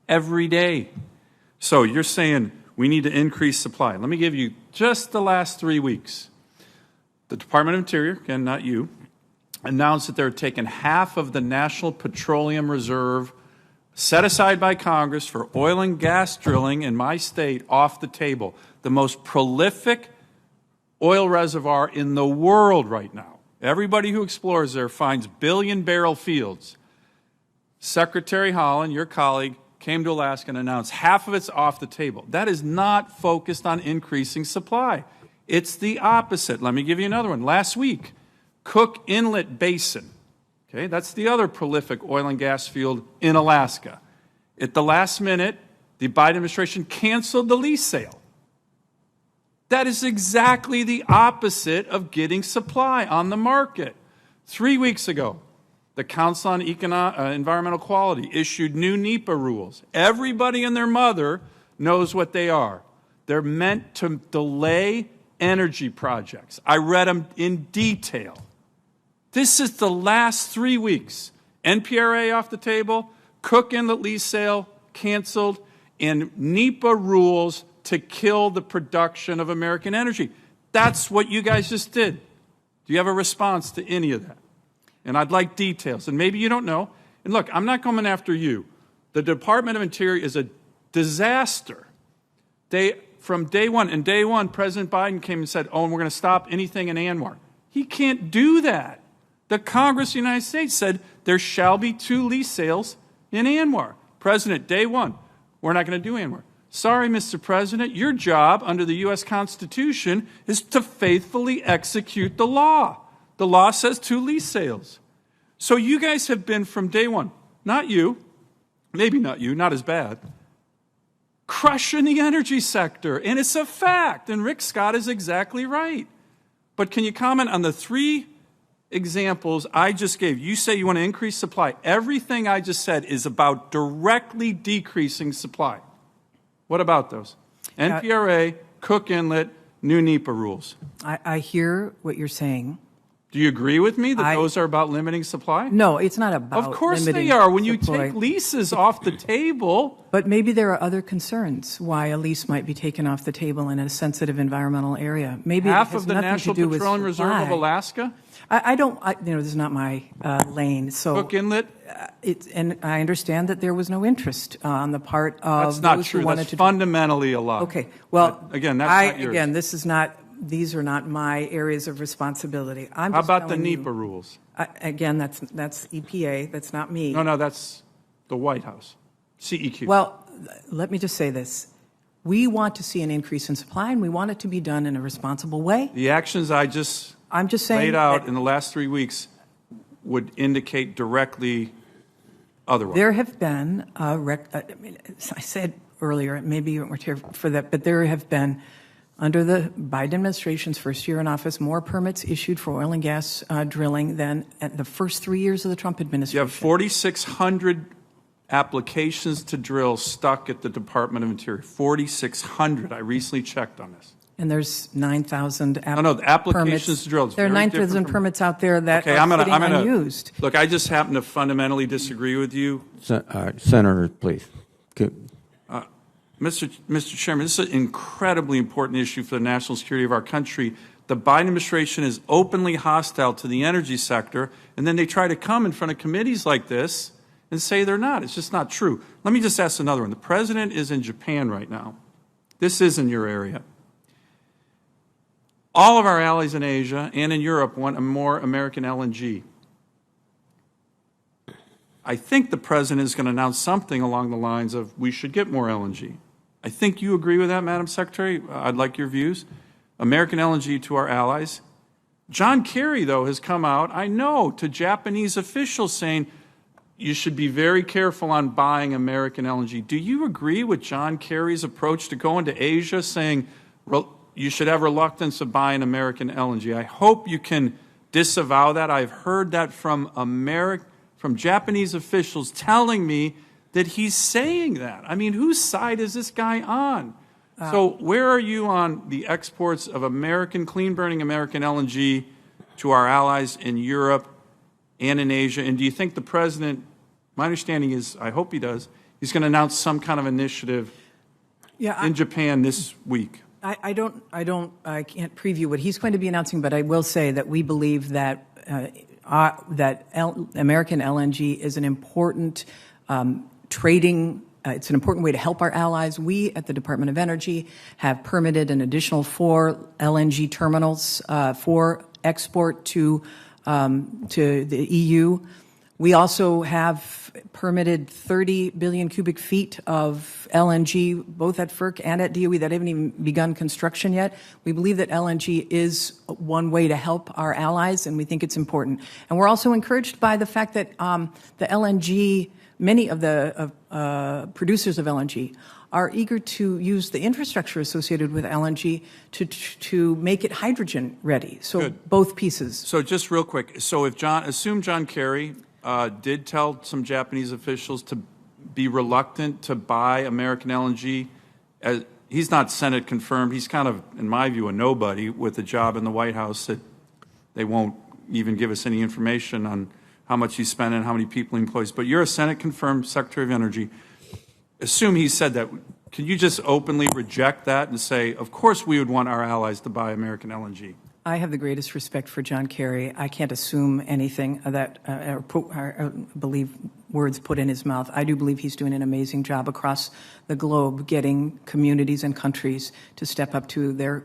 S16: Every day. So you're saying we need to increase supply. Let me give you just the last 3 weeks. The Department of Interior, again, not you, announced that they're taking half of the National Petroleum Reserve set aside by Congress for oil and gas drilling in my state off the table, the most prolific oil reservoir in the world right now. Everybody who explores there finds billion-barrel fields. Secretary Holland, your colleague, came to Alaska and announced half of it's off the table. That is not focused on increasing supply. It's the opposite. Let me give you another one. Last week, Cook Inlet Basin, okay, that's the other prolific oil and gas field in Alaska. At the last minute, the Biden administration canceled the lease sale. That is exactly the opposite of getting supply on the market. 3 weeks ago, the Council on Environmental Quality issued new NEPA rules. Everybody and their mother knows what they are. They're meant to delay energy projects. I read them in detail. This is the last 3 weeks. NPRA off the table, Cook Inlet lease sale canceled, and NEPA rules to kill the production of American energy. That's what you guys just did. Do you have a response to any of that? And I'd like details. And maybe you don't know. And look, I'm not coming after you. The Department of Interior is a disaster. From day one, and day one, President Biden came and said, oh, and we're going to stop anything in ANWR. He can't do that. The Congress of the United States said there shall be 2 lease sales in ANWR. President, day one, we're not going to do ANWR. Sorry, Mr. President, your job under the U.S. Constitution is to faithfully execute the law. The law says 2 lease sales. So you guys have been from day one, not you, maybe not you, not as bad, crushing the energy sector. And it's a fact. And Rick Scott is exactly right. But can you comment on the 3 examples I just gave? You say you want to increase supply. Everything I just said is about directly decreasing supply. What about those? NPRA, Cook Inlet, new NEPA rules.
S3: I hear what you're saying.
S16: Do you agree with me that those are about limiting supply?
S3: No, it's not about
S16: Of course
S3: limiting
S16: they are. When you
S3: supply.
S16: take leases off the table.
S3: But maybe there are other concerns why a lease might be taken off the table in a sensitive environmental area. Maybe
S16: Half
S3: it has
S16: of the
S3: nothing
S16: National
S3: to do with
S16: Petroleum Reserve of
S3: supply.
S16: Alaska?
S3: This is not my lane. So
S16: Cook Inlet?
S3: And I understand that there was no interest on the part of
S16: That's not
S3: those
S16: true.
S3: who wanted
S16: That's
S3: to
S16: fundamentally a lie.
S3: Okay. Well,
S16: But again, that's not yours.
S3: Again, these are not my areas of responsibility. I'm
S16: How
S3: just
S16: about the
S3: telling you-
S16: NEPA rules?
S3: Again, that's EPA. That's not me.
S16: No, that's the White House. CEQ.
S3: Well, let me just say this. We want to see an increase in supply, and we want it to be done in a responsible way.
S16: The actions I'm just
S3: saying
S16: laid out
S3: that-
S16: in the last 3 weeks would indicate directly otherwise.
S3: There have been, I said earlier, maybe you weren't here for that, but there have been, under the Biden administration's first year in office, more permits issued for oil and gas drilling than at the first 3 years of the Trump administration.
S16: You have 4,600 applications to drill stuck at the Department of Interior. 4,600. I recently checked on this.
S3: And there's 9,000
S16: The applications
S3: permits.
S16: to drill. It's
S3: There are
S16: very
S3: 9,000
S16: different from-
S3: permits out there that
S16: Okay,
S3: are
S16: I'm
S3: sitting
S16: gonna
S3: unused.
S16: look. I just happen to fundamentally disagree with you,
S1: Senator, please.
S16: Mr. Chairman. This is an incredibly important issue for the national security of our country. The Biden administration is openly hostile to the energy sector, and then they try to come in front of committees like this and say they're not. It's just not true. Let me just ask another one. The president is in Japan right now. This is in your area. All of our allies in Asia and in Europe want more American LNG. I think the president is going to announce something along the lines of we should get more LNG. I think you agree with that, Madam Secretary. I'd like your views. American LNG to our allies. John Kerry, though, has come out, I know, to Japanese officials saying you should be very careful on buying American LNG. Do you agree with John Kerry's approach to going to Asia, saying you should have reluctance of buying American LNG? I hope you can disavow that. I've heard that from Japanese officials telling me that he's saying that. I mean, whose side is this guy on? So where are you on the exports of clean-burning American LNG to our allies in Europe and in Asia? And do you think the president, my understanding is, I hope he does, he's going to announce some kind of initiative in Japan this week?
S3: I can't preview what he's going to be announcing, but I will say that we believe that American LNG is an important trading. It's an important way to help our allies. We at the Department of Energy have permitted an additional 4 LNG terminals for export to the EU. We also have permitted 30 billion cubic feet of LNG, both at FERC and at DOE, that haven't even begun construction yet. We believe that LNG is one way to help our allies, and we think it's important. And we're also encouraged by the fact that the LNG, many of the producers of LNG are eager to use the infrastructure associated with LNG to make it hydrogen ready. So
S16: Good.
S3: Both pieces.
S16: So just real quick, so if assume John Kerry did tell some Japanese officials to be reluctant to buy American LNG, he's not Senate confirmed. He's kind of, in my view, a nobody with a job in the White House that they won't even give us any information on how much he's spending, how many people he employs. But you're a Senate-confirmed Secretary of Energy. Assume he said that. Can you just openly reject that and say, of course we would want our allies to buy American LNG?
S3: I have the greatest respect for John Kerry. I can't assume anything that or believe words put in his mouth. I do believe he's doing an amazing job across the globe getting communities and countries to step up to their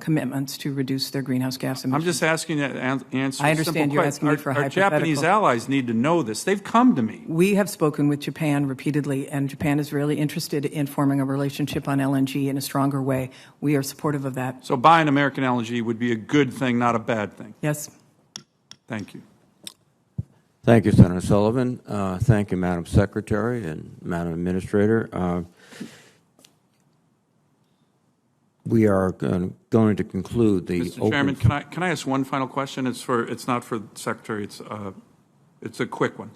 S3: commitments to reduce their greenhouse gas emissions.
S16: I'm just asking you to answer
S3: I
S16: a
S3: understand
S16: simple
S3: you're
S16: question.
S3: asking me for a
S16: Our Japanese
S3: hypothetical.
S16: allies need to know this. They've come to me.
S3: We have spoken with Japan repeatedly, and Japan is really interested in forming a relationship on LNG in a stronger way. We are supportive of that.
S16: So buying American LNG would be a good thing, not a bad thing.
S3: Yes.
S16: Thank you.
S1: Thank you, Senator Sullivan. Thank you, Madam Secretary and Madam Administrator. We are going to conclude the
S16: Mr. Chairman, can I ask one final question? It's not for the Secretary. It's a quick one.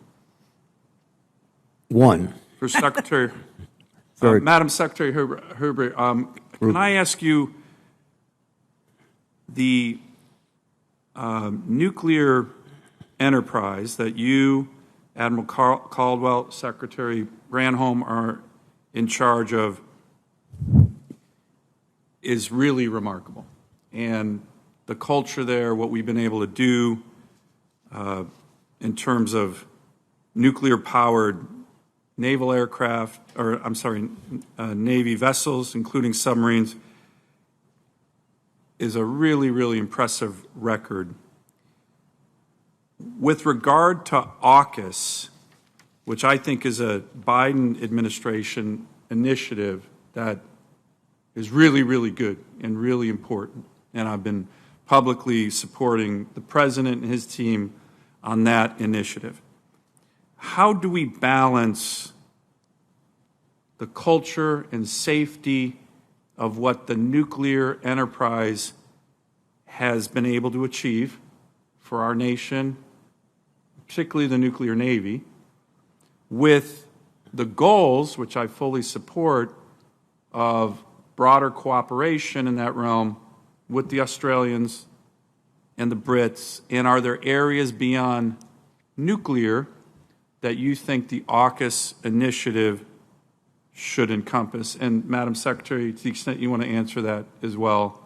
S1: One.
S16: For Secretary, Madam Secretary Herbert, can I ask you the nuclear enterprise that you, Admiral Caldwell, Secretary Granholm are in charge of is really remarkable. And the culture there, what we've been able to do in terms of nuclear-powered naval aircraft, Navy vessels, including submarines, is a really, really impressive record. With regard to AUKUS, which I think is a Biden administration initiative that is really, really good and really important, and I've been publicly supporting the President and his team on that initiative. How do we balance the culture and safety of what the nuclear enterprise has been able to achieve for our nation, particularly the nuclear Navy, with the goals, which I fully support, of broader cooperation in that realm with the Australians and the Brits? And are there areas beyond nuclear that you think the AUKUS initiative should encompass? And Madam Secretary, to the extent you want to answer that as well,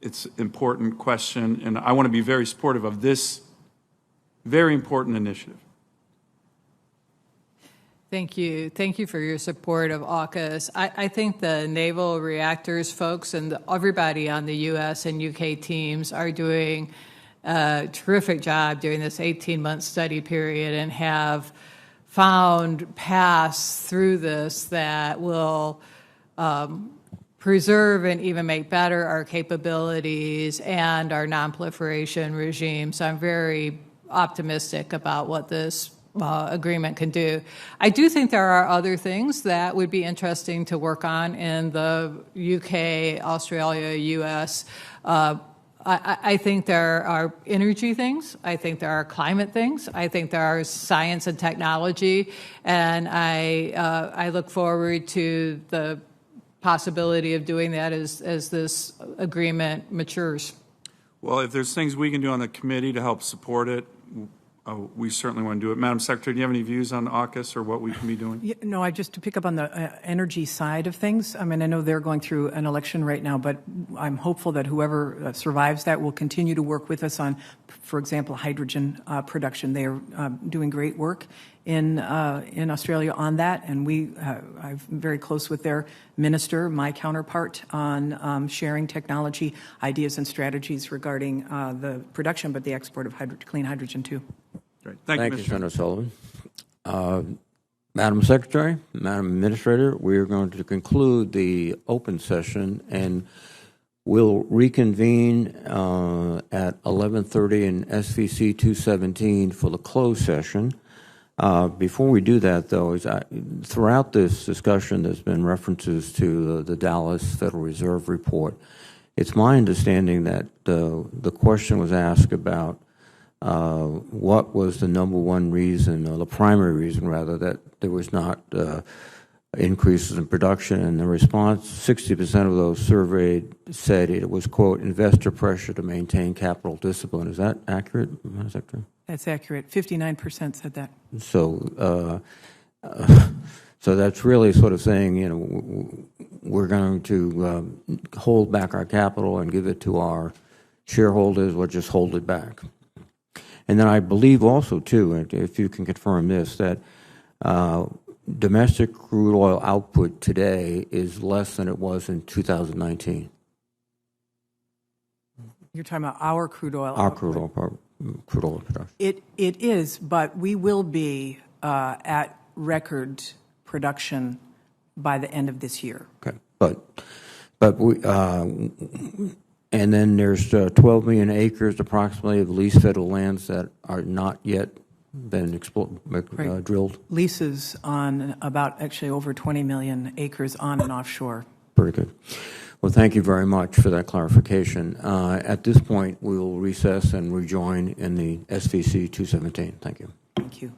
S16: it's an important question, and I want to be very supportive of this very important initiative.
S4: Thank you. Thank you for your support of AUKUS. I think the naval reactors folks and everybody on the U.S. and U.K. teams are doing a terrific job during this 18-month study period and have found paths through this that will preserve and even make better our capabilities and our nonproliferation regime. So I'm very optimistic about what this agreement can do. I do think there are other things that would be interesting to work on in the UK, Australia, US. I think there are energy things. I think there are climate things. I think there are science and technology. And I look forward to the possibility of doing that as this agreement matures.
S16: Well, if there's things we can do on the committee to help support it, we certainly want to do it. Madam Secretary, do you have any views on AUKUS or what we can be doing?
S3: Yeah, no, just to pick up on the energy side of things. I mean, I know they're going through an election right now, but I'm hopeful that whoever survives that will continue to work with us on, for example, hydrogen production. They are doing great work in Australia on that, and I'm very close with their minister, my counterpart, on sharing technology, ideas, and strategies regarding the production, but the export of clean hydrogen too.
S16: Great.
S1: Thank you, Senator Sullivan. Madam Secretary, Madam Administrator, we are going to conclude the open session, and we'll reconvene at 11:30 in SVC 217 for the closed session. Before we do that, though, throughout this discussion, there's been references to the Dallas Federal Reserve report. It's my understanding that the question was asked about what was the number one reason, or the primary reason, rather, that there was not increases in production. And the response, 60% of those surveyed said it was, quote, investor pressure to maintain capital discipline. Is that accurate, Madam Secretary?
S3: That's accurate. 59% said that.
S1: So, so that's really sort of saying, you know, we're going to hold back our capital and give it to our shareholders, or just hold it back. And then I believe also, too, and if you can confirm this, that domestic crude oil output today is less than it was in 2019.
S3: You're talking about our crude oil
S1: Our
S3: output.
S1: crude oil production.
S3: It is, but we will be at record production by the end of this year.
S1: Okay, but we, and then there's 12 million acres approximately of leased federal lands that are not yet been drilled.
S3: Leases on about actually over 20 million acres on and offshore.
S1: Pretty good. Well, thank you very much for that clarification. At this point, we will recess and rejoin in the SVC 217. Thank you.
S3: Thank you.